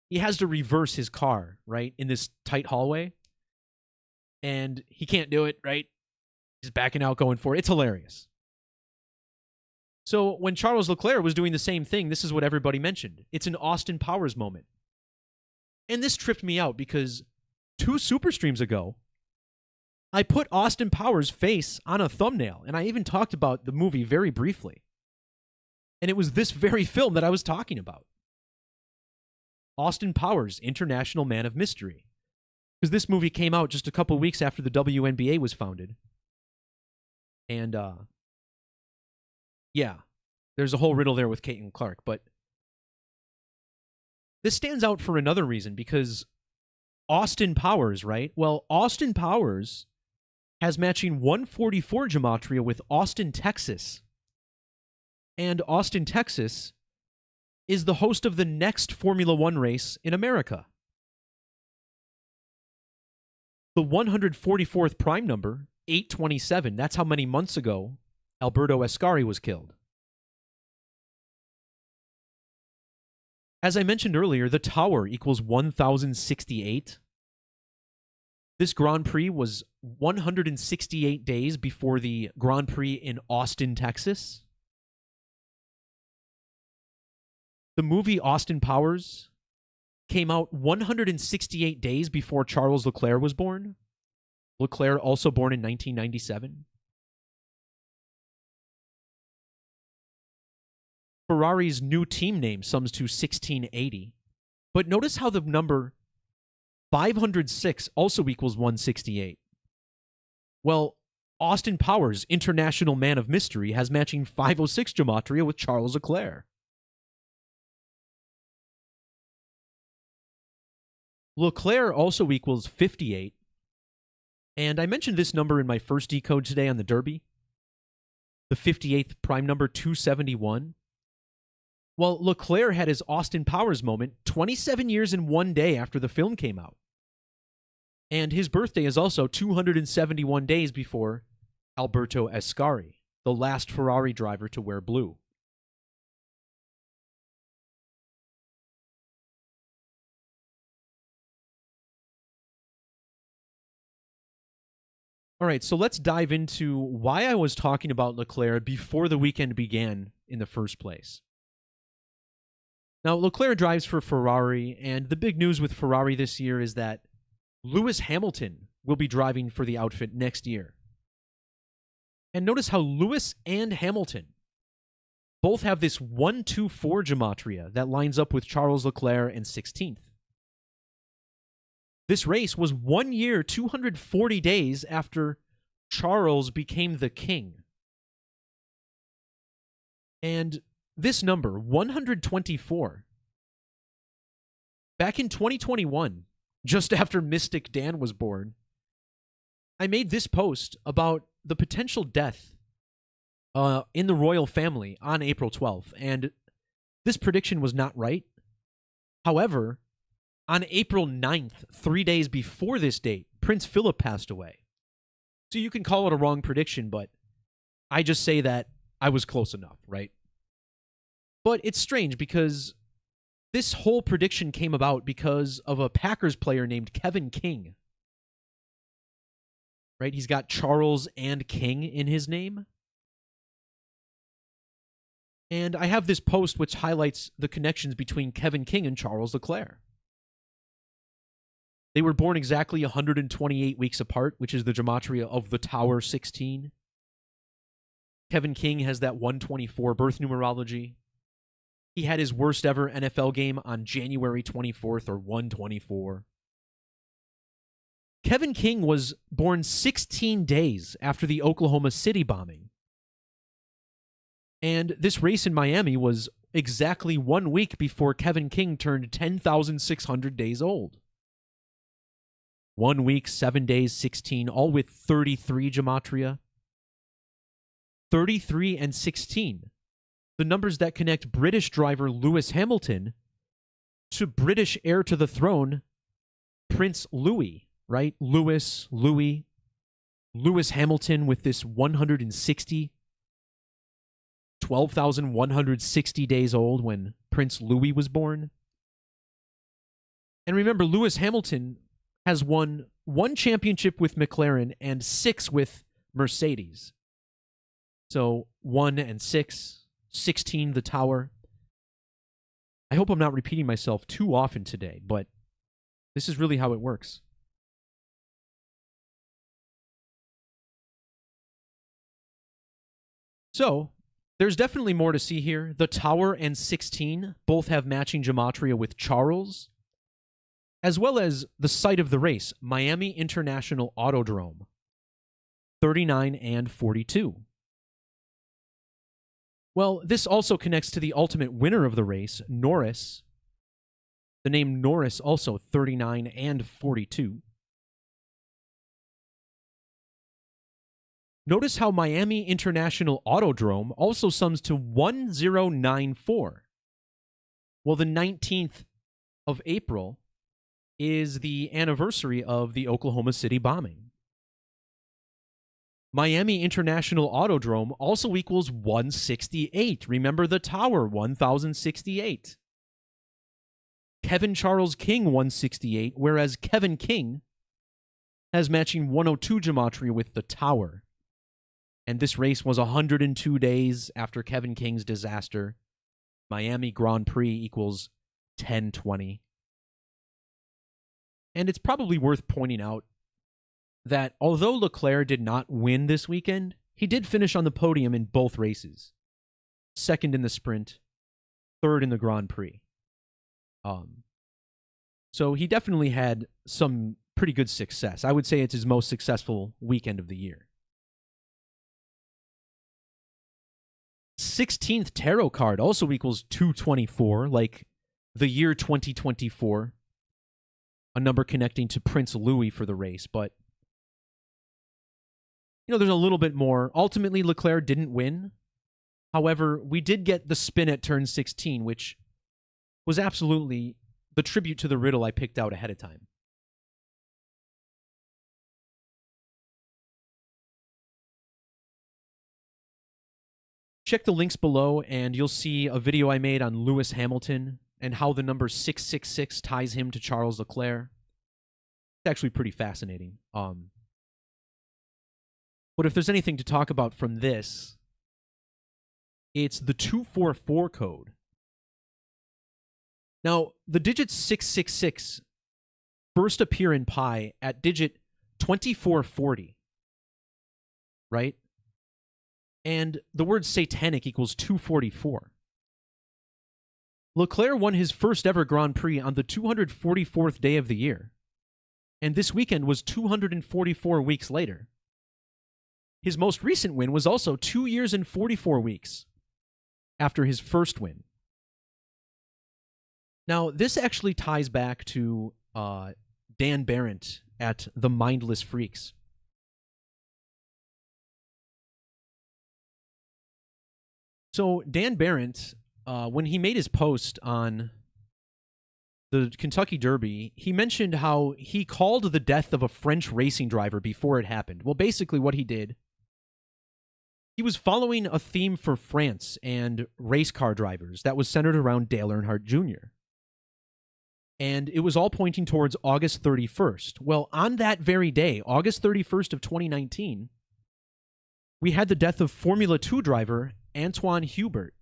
A: he has to reverse his car, right, in this tight hallway. And he can't do it, right? He's backing out, going for it. It's hilarious. So when Charles Leclerc was doing the same thing, this is what everybody mentioned. It's an Austin Powers moment. And this tripped me out because 2 super streams ago, I put Austin Powers' face on a thumbnail, and I even talked about the movie very briefly. And it was this very film that I was talking about. Austin Powers, International Man of Mystery. Because this movie came out just a couple weeks after the WNBA was founded. And, yeah, there's a whole riddle there with Caitlin Clark. But this stands out for another reason, because Austin Powers, right? Well, Austin Powers has matching 144 Gematria with Austin, Texas. And Austin, Texas is the host of the next Formula One race in America. The 144th prime number, 827, that's how many months ago Alberto Ascari was killed. As I mentioned earlier, the tower equals 1068. This Grand Prix was 168 days before the Grand Prix in Austin, Texas. The movie Austin Powers came out 168 days before Charles Leclerc was born. Leclerc also born in 1997. Ferrari's new team name sums to 1680. But notice how the number 506 also equals 168. Well, Austin Powers, International Man of Mystery, has matching 506 Gematria with Charles Leclerc. Leclerc also equals 58. And I mentioned this number in my first decode today on the Derby. The 58th prime number, 271. Well, Leclerc had his Austin Powers moment 27 years and 1 day after the film came out. And his birthday is also 271 days before Alberto Ascari, the last Ferrari driver to wear blue. All right, so let's dive into why I was talking about Leclerc before the weekend began in the first place. Now, Leclerc drives for Ferrari, and the big news with Ferrari this year is that Lewis Hamilton will be driving for the outfit next year. And notice how Lewis and Hamilton both have this 124 Gematria that lines up with Charles Leclerc and 16th. This race was 1 year, 240 days after Charles became the king. And this number, 124, back in 2021, just after Mystik Dan was born, I made this post about the potential death in the royal family on April 12th, and this prediction was not right. However, On April 9th, 3 days before this date, Prince Philip passed away. So you can call it a wrong prediction, but I just say that I was close enough, right? But it's strange because this whole prediction came about because of a Packers player named Kevin King. Right? He's got Charles and King in his name. And I have this post which highlights the connections between Kevin King and Charles Leclerc. They were born exactly 128 weeks apart, which is the gematria of the Tower 16. Kevin King has that 124 birth numerology. He had his worst ever NFL game on January 24th, or 124. Kevin King was born 16 days after the Oklahoma City bombing. And this race in Miami was exactly 1 week before Kevin King turned 10,600 days old. 1 week, 7 days, 16, all with 33 gematria. 33 and 16. The numbers that connect British driver Lewis Hamilton to British heir to the throne, Prince Louis, right? Lewis Hamilton with this 160, 12,160 days old when Prince Louis was born. And remember, Lewis Hamilton has won 1 championship with McLaren and 6 with Mercedes. So 1 and 6, 16 the Tower. I hope I'm not repeating myself too often today, but this is really how it works. So, there's definitely more to see here. The Tower and 16 both have matching gematria with Charles, as well as the site of the race, Miami International Autodrome, 39 and 42. Well, this also connects to the ultimate winner of the race, Norris. The name Norris also 39 and 42. Notice how Miami International Autodrome also sums to 1094. Well, the 19th of April is the anniversary of the Oklahoma City bombing. Miami International Autodrome also equals 168. Remember the Tower, 1068. Kevin Charles King, 168, whereas Kevin King has matching 102 gematria with the Tower. And this race was 102 days after Kevin King's disaster. Miami Grand Prix equals 1020. And it's probably worth pointing out that although Leclerc did not win this weekend, he did finish on the podium in both races. Second in the sprint, third in the Grand Prix. So he definitely had some pretty good success. I would say it's his most successful weekend of the year. 16th tarot card also equals 224, like the year 2024. A number connecting to Prince Louis for the race, but there's a little bit more. Ultimately, Leclerc didn't win. However, we did get the spin at turn 16, which was absolutely the tribute to the riddle I picked out ahead of time. Check the links below, and you'll see a video I made on Lewis Hamilton and how the number 666 ties him to Charles Leclerc. It's actually pretty fascinating. But if there's anything to talk about from this, it's the 244 code. Now, the digit 666 first appear in pi at digit 2440, right? And the word satanic equals 244. Leclerc won his first ever Grand Prix on the 244th day of the year, and this weekend was 244 weeks later. His most recent win was also 2 years and 44 weeks after his first win. Now, this actually ties back to Dan Barrett at The Mindless Freaks. So Dan Barrett, when he made his post on the Kentucky Derby, he mentioned how he called the death of a French racing driver before it happened. Well, basically what he did, he was following a theme for France and race car drivers that was centered around Dale Earnhardt Jr. And it was all pointing towards August 31st. Well, on that very day, August 31st of 2019, we had the death of Formula 2 driver Antoine Hubert.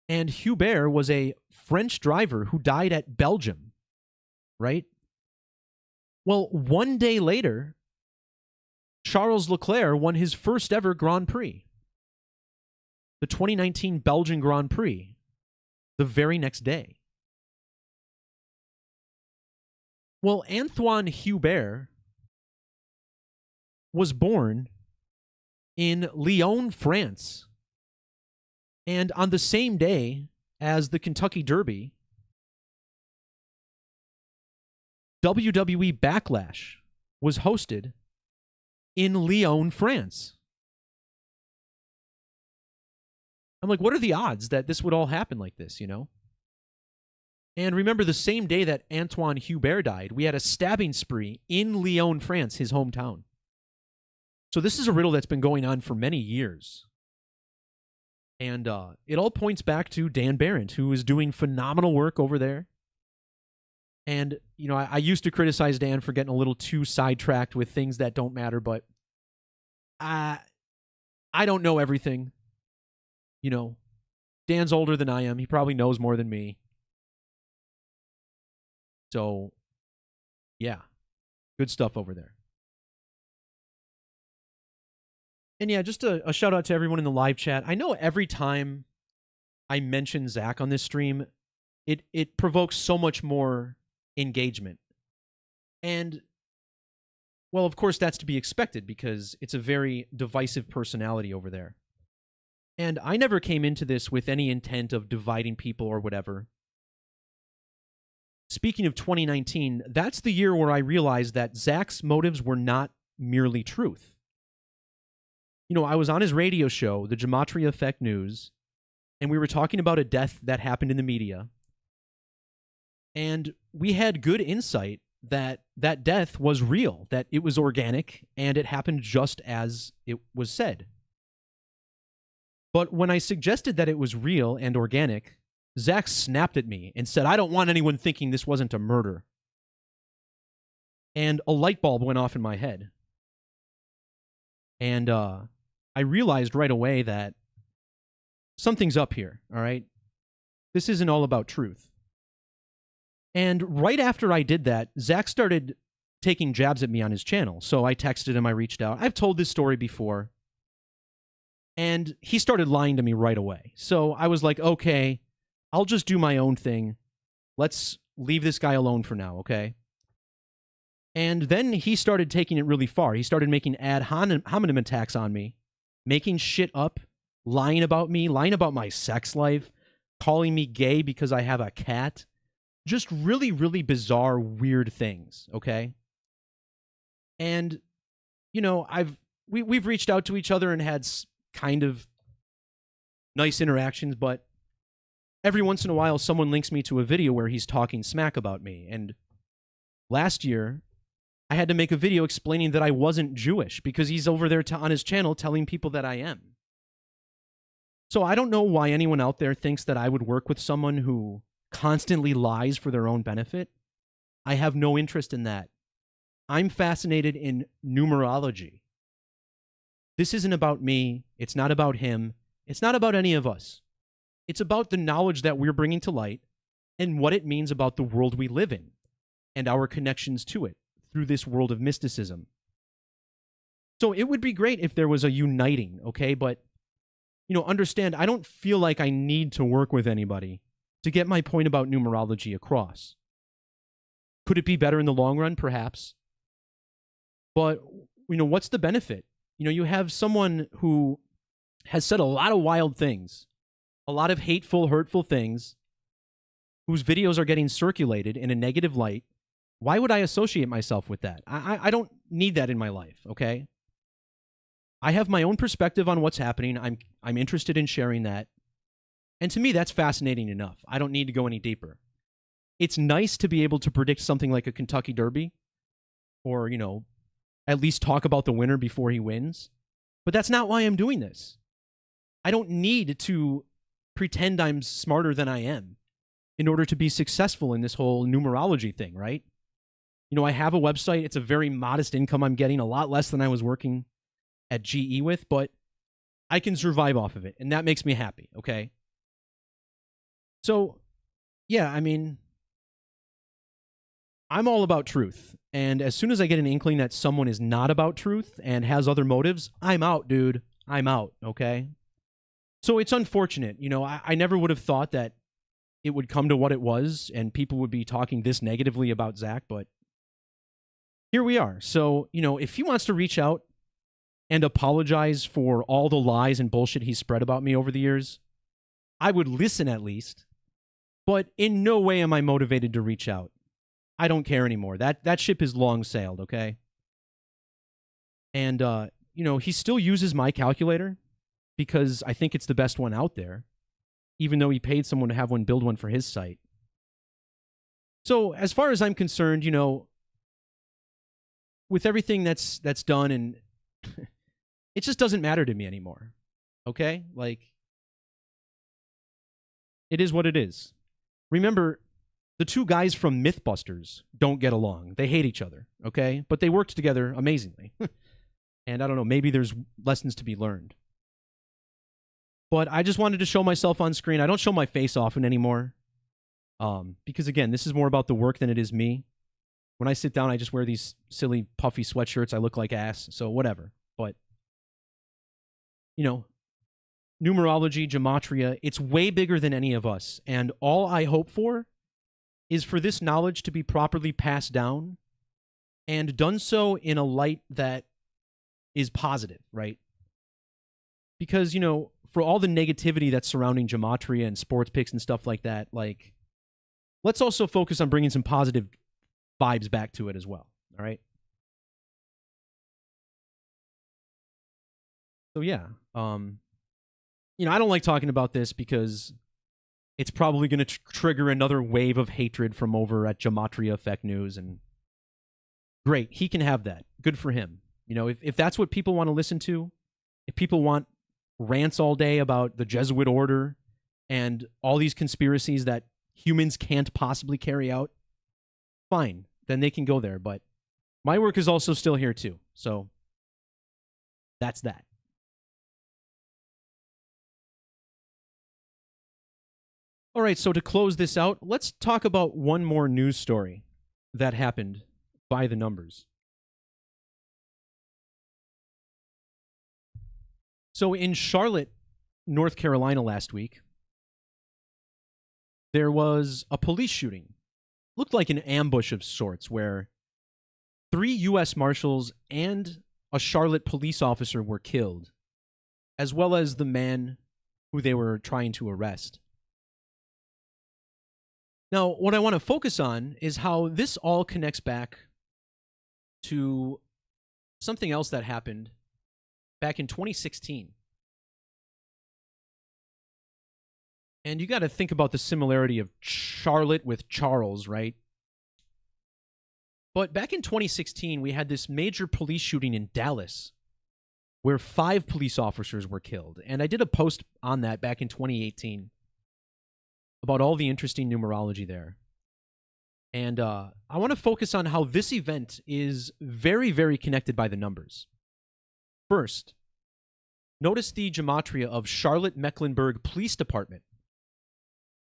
A: And Hubert was a French driver who died at Belgium, right? Well, one day later, Charles Leclerc won his first ever Grand Prix, the 2019 Belgian Grand Prix, the very next day. Well, Antoine Hubert was born in Lyon, France. And on the same day as the Kentucky Derby, WWE Backlash was hosted in Lyon, France. I'm like, what are the odds that this would all happen like this, you know? And remember, the same day that Antoine Hubert died, we had a stabbing spree in Lyon, France, his hometown. So this is a riddle that's been going on for many years. And it all points back to Dan Barrett, who is doing phenomenal work over there. And, you know, I used to criticize Dan for getting a little too sidetracked with things that don't matter, but I don't know everything. You know, Dan's older than I am. He probably knows more than me. So, yeah, good stuff over there. And yeah, just a shout out to everyone in the live chat. I know every time I mention Zach on this stream, it provokes so much more engagement. And, well, of course, that's to be expected because it's a very divisive personality over there. And I never came into this with any intent of dividing people or whatever. Speaking of 2019, that's the year where I realized that Zach's motives were not merely truth. You know, I was on his radio show, the Gematria Effect News, and we were talking about a death that happened in the media. And we had good insight that that death was real, that it was organic, and it happened just as it was said. But when I suggested that it was real and organic, Zach snapped at me and said, I don't want anyone thinking this wasn't a murder. And a light bulb went off in my head. And I realized right away that something's up here, all right? This isn't all about truth. And right after I did that, Zach started taking jabs at me on his channel. So I texted him, I reached out. I've told this story before. And he started lying to me right away. So I was like, okay, I'll just do my own thing. Let's leave this guy alone for now, okay? And then he started taking it really far. He started making ad hominem attacks on me, making shit up, lying about me, lying about my sex life, calling me gay because I have a cat. Just really, really bizarre, weird things, okay? And, you know, we've reached out to each other and had kind of nice interactions, but every once in a while someone links me to a video where he's talking smack about me. And last year, I had to make a video explaining that I wasn't Jewish because he's over there on his channel telling people that I am. So I don't know why anyone out there thinks that I would work with someone who constantly lies for their own benefit. I have no interest in that. I'm fascinated in numerology. This isn't about me. It's not about him. It's not about any of us. It's about the knowledge that we're bringing to light and what it means about the world we live in and our connections to it through this world of mysticism. So it would be great if there was a uniting, okay? But, you know, understand, I don't feel like I need to work with anybody to get my point about numerology across. Could it be better in the long run? Perhaps. But, you know, what's the benefit? You know, you have someone who has said a lot of wild things, a lot of hateful, hurtful things, whose videos are getting circulated in a negative light. Why would I associate myself with that? I don't need that in my life, okay? I have my own perspective on what's happening. I'm interested in sharing that. And to me, that's fascinating enough. I don't need to go any deeper. It's nice to be able to predict something like a Kentucky Derby or, at least talk about the winner before he wins. But that's not why I'm doing this. I don't need to pretend I'm smarter than I am in order to be successful in this whole numerology thing, right? I have a website. It's a very modest income I'm getting, a lot less than I was working at GE with, but I can survive off of it, and that makes me happy, okay? So, yeah, I mean, I'm all about truth, and as soon as I get an inkling that someone is not about truth and has other motives, I'm out, dude. I'm out, okay? So it's unfortunate. I never would have thought that it would come to what it was and people would be talking this negatively about Zach, but here we are. So, if he wants to reach out and apologize for all the lies and bullshit he's spread about me over the years, I would listen at least. But in no way am I motivated to reach out. I don't care anymore. That ship is long sailed, okay? And, he still uses my calculator because I think it's the best one out there, even though he paid someone to have one build one for his site. So, as far as I'm concerned, with everything that's done, and it just doesn't matter to me anymore. Okay? It is what it is. Remember, the two guys from Mythbusters don't get along. They hate each other, okay? But they worked together amazingly. And I don't know, maybe there's lessons to be learned. But I just wanted to show myself on screen. I don't show my face often anymore. Because again, this is more about the work than it is me. When I sit down, I just wear these silly, puffy sweatshirts. I look like ass, so whatever. But, numerology, gematria, it's way bigger than any of us. And all I hope for is for this knowledge to be properly passed down and done so in a light that is positive, right? Because, for all the negativity that's surrounding gematria and sports picks and stuff like that, let's also focus on bringing some positive vibes back to it as well, all right? So yeah, I don't like talking about this because it's probably going to trigger another wave of hatred from over at Gematria Effect News, and great, he can have that. Good for him. If that's what people want to listen to, if people want rants all day about the Jesuit order and all these conspiracies that humans can't possibly carry out, fine, then they can go there. But my work is also still here too. So that's that. All right, so to close this out, let's talk about one more news story that happened by the numbers. So in Charlotte, North Carolina last week, there was a police shooting. Looked like an ambush of sorts where 3 U.S. Marshals and a Charlotte police officer were killed, as well as the man who they were trying to arrest. Now, what I want to focus on is how this all connects back to something else that happened back in 2016. And you got to think about the similarity of Charlotte with Charles, right? But back in 2016, we had this major police shooting in Dallas where 5 police officers were killed. And I did a post on that back in 2018 about all the interesting numerology there. And I want to focus on how this event is very, very connected by the numbers. First, notice the gematria of Charlotte-Mecklenburg Police Department,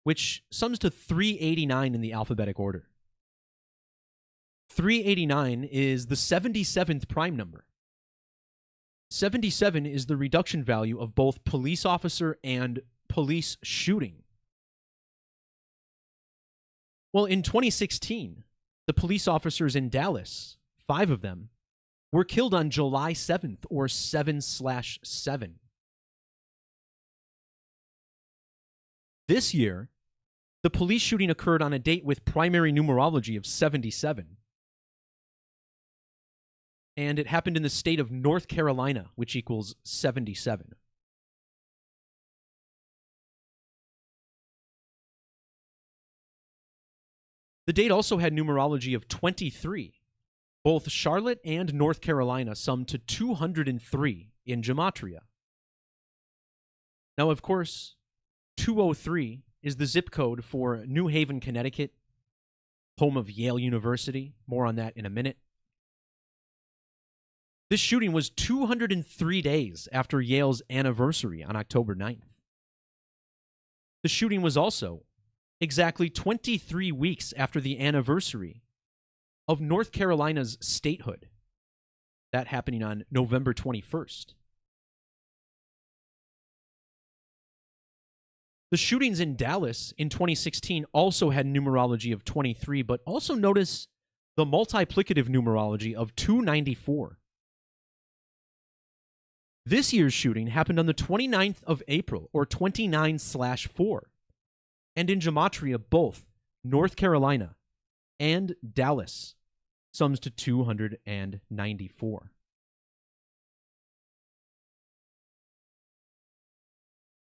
A: which sums to 389 in the alphabetic order. 389 is the 77th prime number. 77 is the reduction value of both police officer and police shooting. Well, in 2016, the police officers in Dallas, 5 of them, were killed on July 7th, or 7/7. This year, the police shooting occurred on a date with primary numerology of 77. And it happened in the state of North Carolina, which equals 77. The date also had numerology of 23. Both Charlotte and North Carolina summed to 203 in Gematria. Now, of course, 203 is the zip code for New Haven, Connecticut, home of Yale University. More on that in a minute. This shooting was 203 days after Yale's anniversary on October 9th. The shooting was also exactly 23 weeks after the anniversary of North Carolina's statehood, that happening on November 21st. The shootings in Dallas in 2016 also had numerology of 23, but also notice the multiplicative numerology of 294. This year's shooting happened on the 29th of April, or 29/4. And in Gematria, both North Carolina and Dallas sums to 294.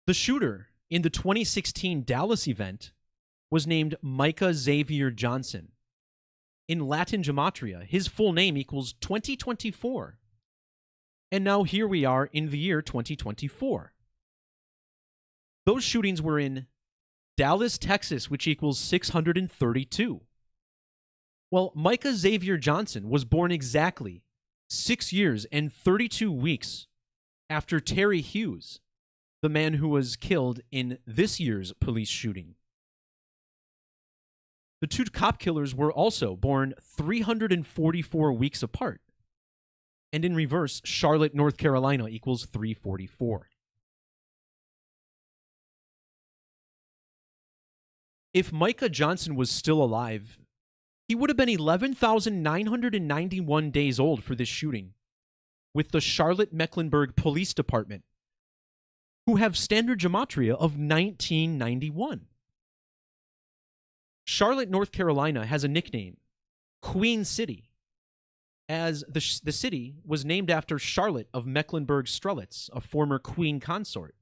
A: The shooter in the 2016 Dallas event was named Micah Xavier Johnson. In Latin Gematria, his full name equals 2024. And now here we are in the year 2024. Those shootings were in Dallas, Texas, which equals 632. Well, Micah Xavier Johnson was born exactly 6 years and 32 weeks after Terry Hughes, the man who was killed in this year's police shooting. The two cop killers were also born 344 weeks apart. And in reverse, Charlotte, North Carolina equals 344. If Micah Johnson was still alive, he would have been 11,991 days old for this shooting, with the Charlotte-Mecklenburg Police Department, who have standard gematria of 1991. Charlotte, North Carolina has a nickname, Queen City, as the city was named after Charlotte of Mecklenburg-Strelitz, a former queen consort.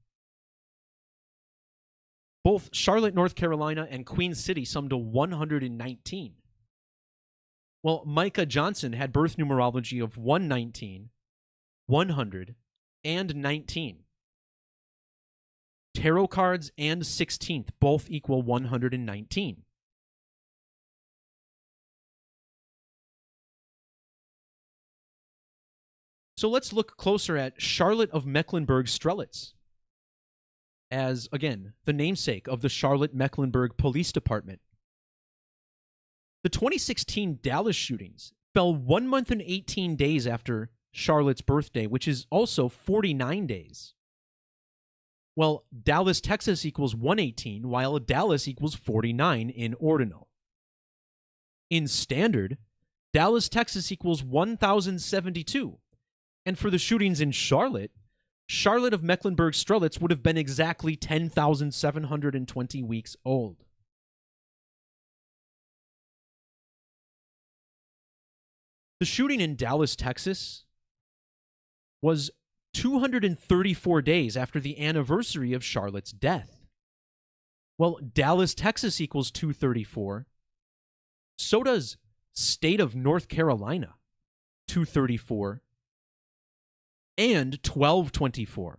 A: Both Charlotte, North Carolina, and Queen City summed to 119. Well, Micah Johnson had birth numerology of 119, 100, and 19. Tarot cards and 16th both equal 119. So let's look closer at Charlotte of Mecklenburg-Strelitz as, again, the namesake of the Charlotte-Mecklenburg Police Department. The 2016 Dallas shootings fell 1 month and 18 days after Charlotte's birthday, which is also 49 days. Well, Dallas, Texas equals 118, while Dallas equals 49 in ordinal. In standard, Dallas, Texas equals 1,072. And for the shootings in Charlotte, Charlotte of Mecklenburg-Strelitz would have been exactly 10,720 weeks old. The shooting in Dallas, Texas was 234 days after the anniversary of Charlotte's death. Well, Dallas, Texas equals 234. So does state of North Carolina, 234. And 1224.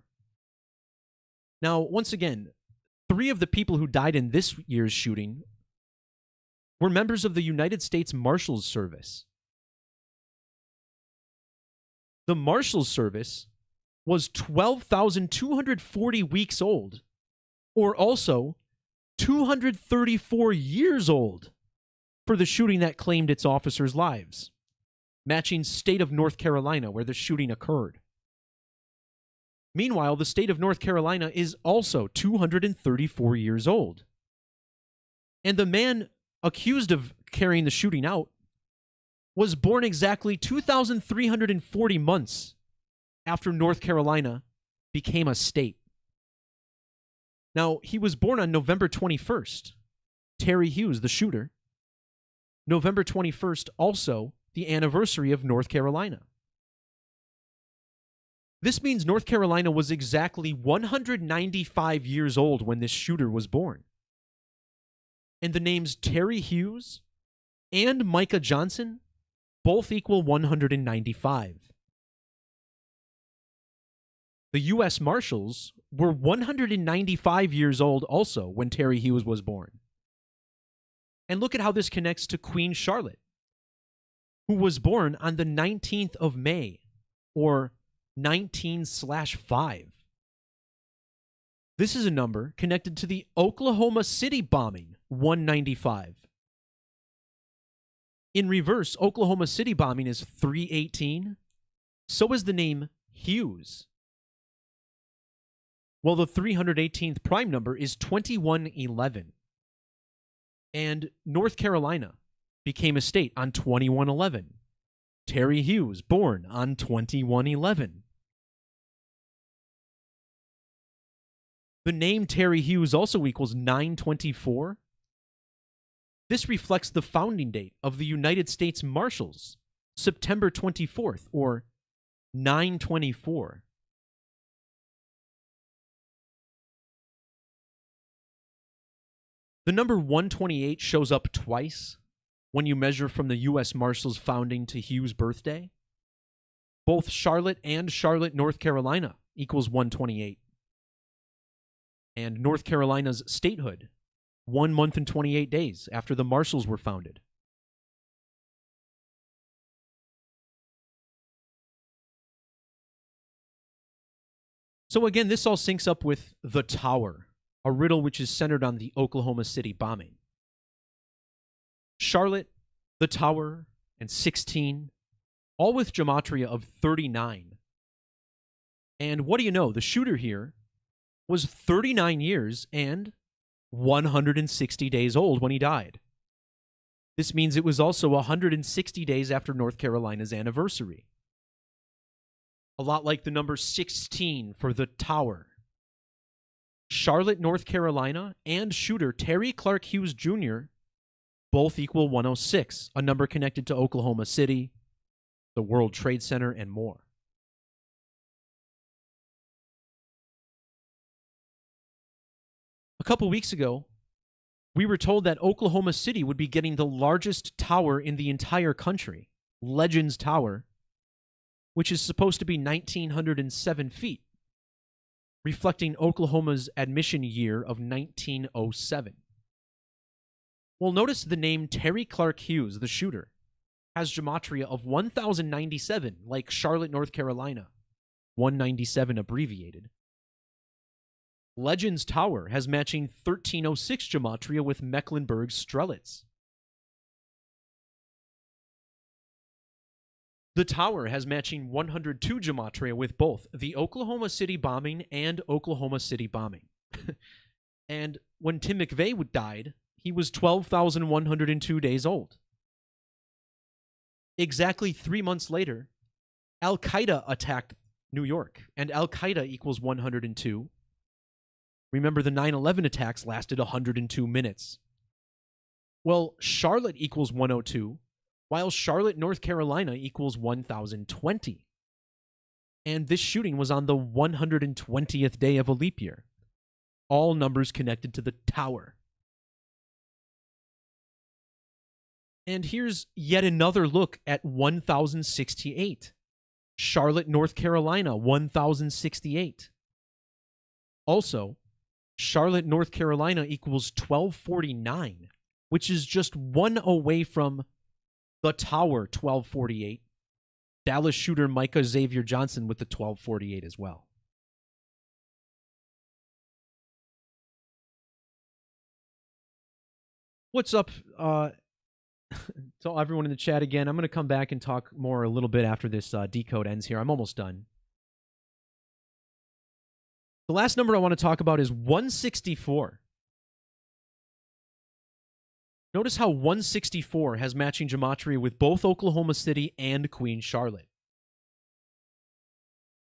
A: Now, once again, 3 of the people who died in this year's shooting were members of the United States Marshals Service. The Marshals Service was 12,240 weeks old, or also 234 years old for the shooting that claimed its officers' lives, matching state of North Carolina where the shooting occurred. Meanwhile, the state of North Carolina is also 234 years old. And the man accused of carrying the shooting out was born exactly 2,340 months after North Carolina became a state. Now, he was born on November 21st. Terry Hughes, the shooter. November 21st, also the anniversary of North Carolina. This means North Carolina was exactly 195 years old when this shooter was born. And the names Terry Hughes and Micah Johnson both equal 195. The U.S. Marshals were 195 years old also when Terry Hughes was born. And look at how this connects to Queen Charlotte, who was born on the 19th of May, or 19/5. This is a number connected to the Oklahoma City bombing, 195. In reverse, Oklahoma City bombing is 318. So is the name Hughes. Well, the 318th prime number is 2111. And North Carolina became a state on 2111. Terry Hughes, born on 2111. The name Terry Hughes also equals 924. This reflects the founding date of the United States Marshals, September 24th, or 924. The number 128 shows up twice when you measure from the U.S. Marshals founding to Hughes' birthday. Both Charlotte and Charlotte, North Carolina equals 128. And North Carolina's statehood, 1 month and 28 days after the Marshals were founded. So again, this all syncs up with the Tower, a riddle which is centered on the Oklahoma City bombing. Charlotte, the Tower, and 16, all with Gematria of 39. And what do you know? The shooter here was 39 years and 160 days old when he died. This means it was also 160 days after North Carolina's anniversary. A lot like the number 16 for the Tower. Charlotte, North Carolina, and shooter Terry Clark Hughes Jr. both equal 106, a number connected to Oklahoma City, the World Trade Center, and more. A couple weeks ago, we were told that Oklahoma City would be getting the largest tower in the entire country, Legends Tower, which is supposed to be 1,907 feet, reflecting Oklahoma's admission year of 1907. Well, notice the name Terry Clark Hughes, the shooter, has Gematria of 1,097, like Charlotte, North Carolina, 197 abbreviated. Legends Tower has matching 1306 Gematria with Mecklenburg Strelitz. The Tower has matching 102 Gematria with both the Oklahoma City bombing and Oklahoma City bombing. And when Tim McVeigh died, he was 12,102 days old. Exactly 3 months later, Al-Qaeda attacked New York, and Al-Qaeda equals 102. Remember, the 9/11 attacks lasted 102 minutes. Well, Charlotte equals 102, while Charlotte, North Carolina equals 1,020. And this shooting was on the 120th day of a leap year. All numbers connected to the Tower. And here's yet another look at 1,068. Charlotte, North Carolina, 1,068. Also, Charlotte, North Carolina equals 1249, which is just one away from the Tower, 1248. Dallas shooter Micah Xavier Johnson with the 1248 as well. What's up to everyone in the chat again? I'm going to come back and talk more a little bit after this decode ends here. I'm almost done. The last number I want to talk about is 164. Notice how 164 has matching Gematria with both Oklahoma City and Queen Charlotte.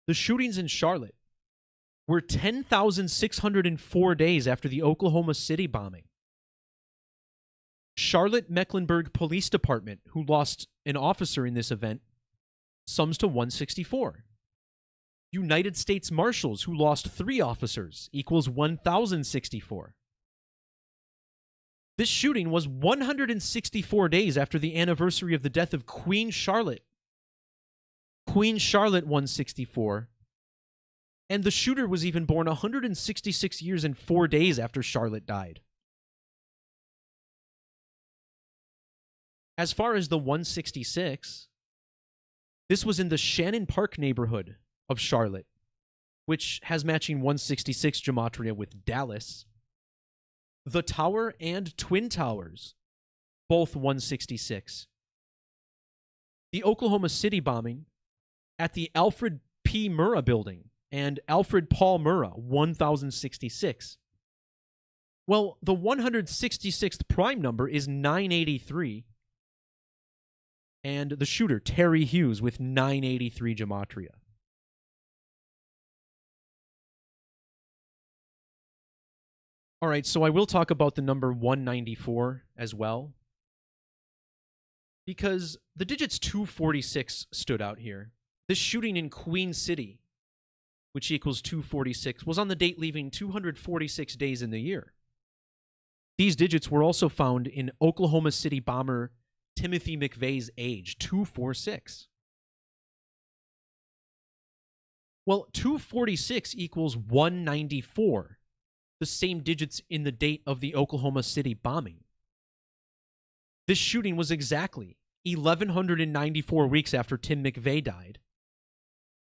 A: The shootings in Charlotte were 10,604 days after the Oklahoma City bombing. Charlotte-Mecklenburg Police Department, who lost an officer in this event, sums to 164. United States Marshals, who lost 3 officers, equals 1,064. This shooting was 164 days after the anniversary of the death of Queen Charlotte. Queen Charlotte 164. And the shooter was even born 166 years and 4 days after Charlotte died. As far as the 166, this was in the Shannon Park neighborhood of Charlotte, which has matching 166 gematria with Dallas. The Tower and Twin Towers, both 166. The Oklahoma City bombing at the Alfred P. Murrah building and Alfred Paul Murrah, 1066. Well, the 166th prime number is 983. And the shooter, Terry Hughes, with 983 gematria. All right, so I will talk about the number 194 as well, because the digits 246 stood out here. This shooting in Queen City, which equals 246, was on the date leaving 246 days in the year. These digits were also found in Oklahoma City bomber Timothy McVeigh's age, 246. Well, 246 equals 194, the same digits in the date of the Oklahoma City bombing. This shooting was exactly 1,194 weeks after Tim McVeigh died.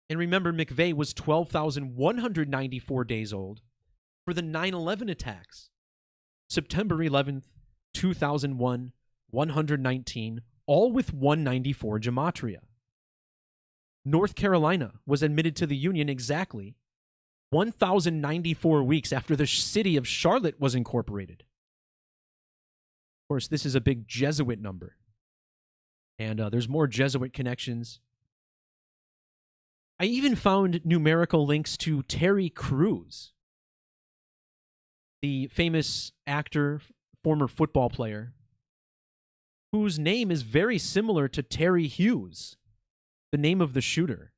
A: And remember, McVeigh was 12,194 days old for the 9/11 attacks. September 11th, 2001, 119, all with 194 gematria. North Carolina was admitted to the Union exactly 1,094 weeks after the city of Charlotte was incorporated. Of course, this is a big Jesuit number. And there's more Jesuit connections. I even found numerical links to Terry Crews, the famous actor, former football player, whose name is very similar to Terry Hughes, the name of the shooter.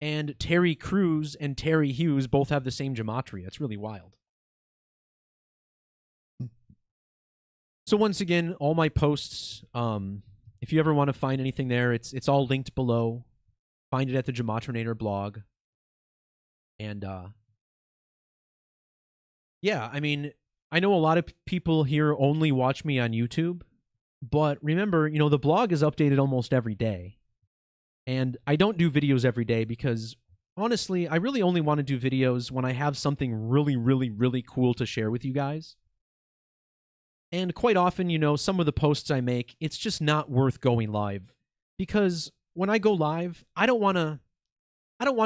A: And Terry Crews and Terry Hughes both have the same gematria. It's really wild. So once again, all my posts, if you ever want to find anything there, it's all linked below. Find it at the Gematrinator blog. And yeah, I mean, I know a lot of people here only watch me on YouTube. But remember, you know, the blog is updated almost every day. And I don't do videos every day because, honestly, I really only want to do videos when I have something really, really, really cool to share with you guys. And quite often, you know, some of the posts I make, it's just not worth going live. Because when I go live, I don't want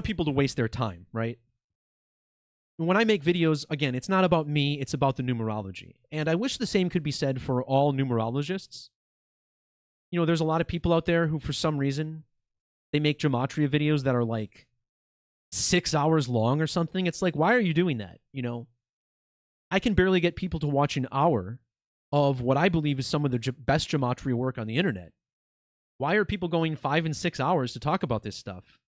A: people to waste their time, right? When I make videos, again, it's not about me, it's about the numerology. And I wish the same could be said for all numerologists. You know, there's a lot of people out there who, for some reason, they make gematria videos that are like 6 hours long or something. It's like, why are you doing that? You know, I can barely get people to watch an hour of what I believe is some of the best gematria work on the internet. Why are people going 5 and 6 hours to talk about this stuff?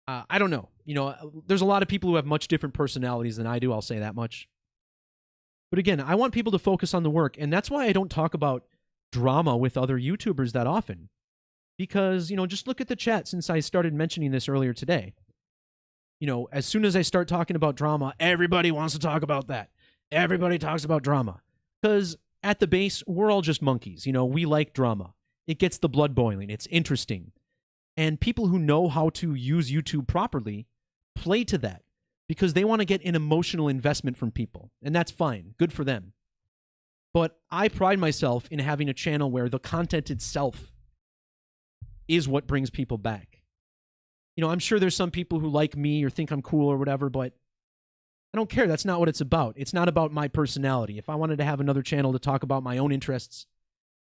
A: I don't know. You know, there's a lot of people who have much different personalities than I do, I'll say that much. But again, I want people to focus on the work, and that's why I don't talk about drama with other YouTubers that often. Because, you know, just look at the chat since I started mentioning this earlier today. You know, as soon as I start talking about drama, everybody wants to talk about that. Everybody talks about drama. Because at the base, we're all just monkeys. You know, we like drama. It gets the blood boiling. It's interesting. And people who know how to use YouTube properly play to that because they want to get an emotional investment from people. And that's fine. Good for them. But I pride myself in having a channel where the content itself is what brings people back. You know, I'm sure there's some people who like me or think I'm cool or whatever, but I don't care. That's not what it's about. It's not about my personality. If I wanted to have another channel to talk about my own interests,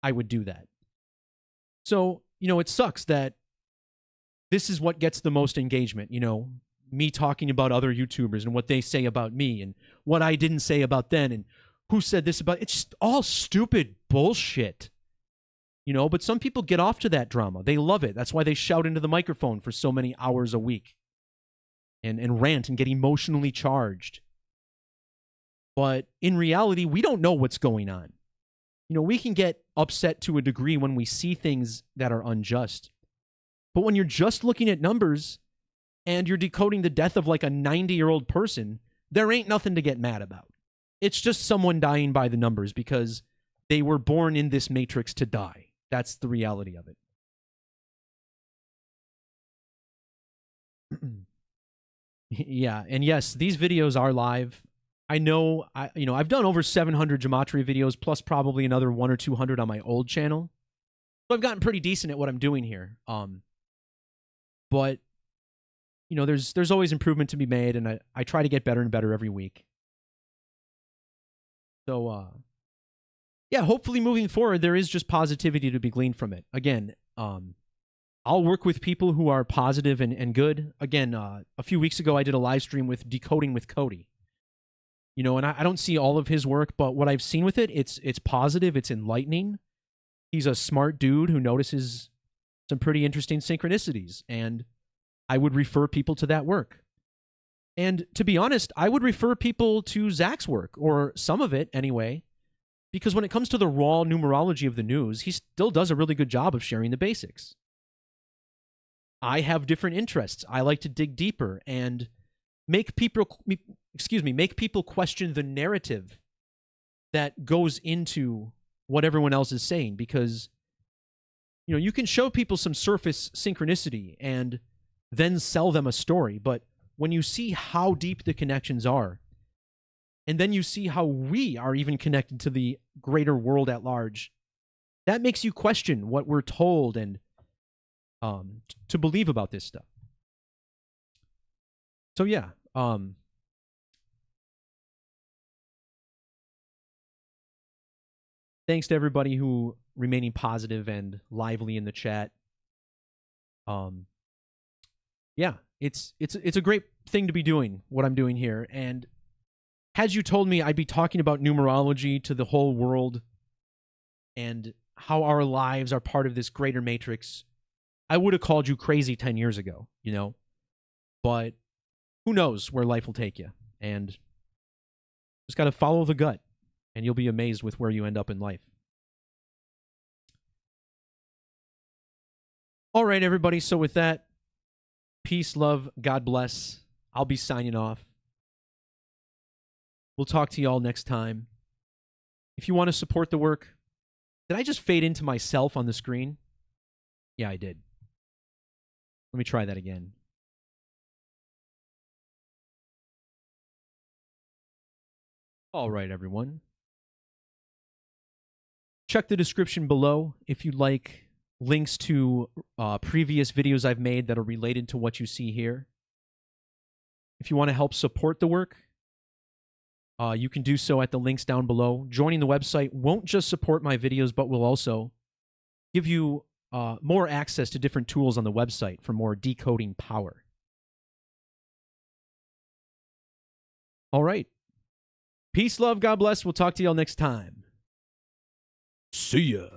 A: I would do that. So, you know, it sucks that this is what gets the most engagement, you know, me talking about other YouTubers and what they say about me and what I didn't say about them and who said this about... It's just all stupid bullshit, you know, but some people get off to that drama. They love it. That's why they shout into the microphone for so many hours a week and rant and get emotionally charged. But in reality, we don't know what's going on. You know, we can get upset to a degree when we see things that are unjust. But when you're just looking at numbers and you're decoding the death of like a 90-year-old person, there ain't nothing to get mad about. It's just someone dying by the numbers because they were born in this matrix to die. That's the reality of it. Yeah, and yes, these videos are live. I know, I've done over 700 Gematria videos, plus probably another 100 or 200 on my old channel. So I've gotten pretty decent at what I'm doing here. But you know, there's always improvement to be made, and I try to get better and better every week. So yeah, hopefully moving forward, there is just positivity to be gleaned from it. Again, I'll work with people who are positive and good. Again, a few weeks ago, I did a live stream with Decoding with Cody. You know, and I don't see all of his work, but what I've seen with it, it's positive, it's enlightening. He's a smart dude who notices some pretty interesting synchronicities, and I would refer people to that work. And to be honest, I would refer people to Zach's work, or some of it anyway, because when it comes to the raw numerology of the news, he still does a really good job of sharing the basics. I have different interests. I like to dig deeper and make people question the narrative that goes into what everyone else is saying, because you know, you can show people some surface synchronicity and then sell them a story, but when you see how deep the connections are, and then you see how we are even connected to the greater world at large, that makes you question what we're told and to believe about this stuff. So yeah, thanks to everybody who remaining positive and lively in the chat. Yeah, it's a great thing to be doing what I'm doing here. And had you told me I'd be talking about numerology to the whole world and how our lives are part of this greater matrix, I would have called you crazy 10 years ago, you know? But who knows where life will take you? And just got to follow the gut, and you'll be amazed with where you end up in life. All right, everybody. So with that, peace, love, God bless. I'll be signing off. We'll talk to y'all next time. If you want to support the work, did I just fade into myself on the screen? Yeah, I did. Let me try that again. All right, everyone. Check the description below if you'd like links to previous videos I've made that are related to what you see here. If you want to help support the work, you can do so at the links down below. Joining the website won't just support my videos, but will also give you more access to different tools on the website for more decoding power. All right. Peace, love, God bless. We'll talk to y'all next time. See ya.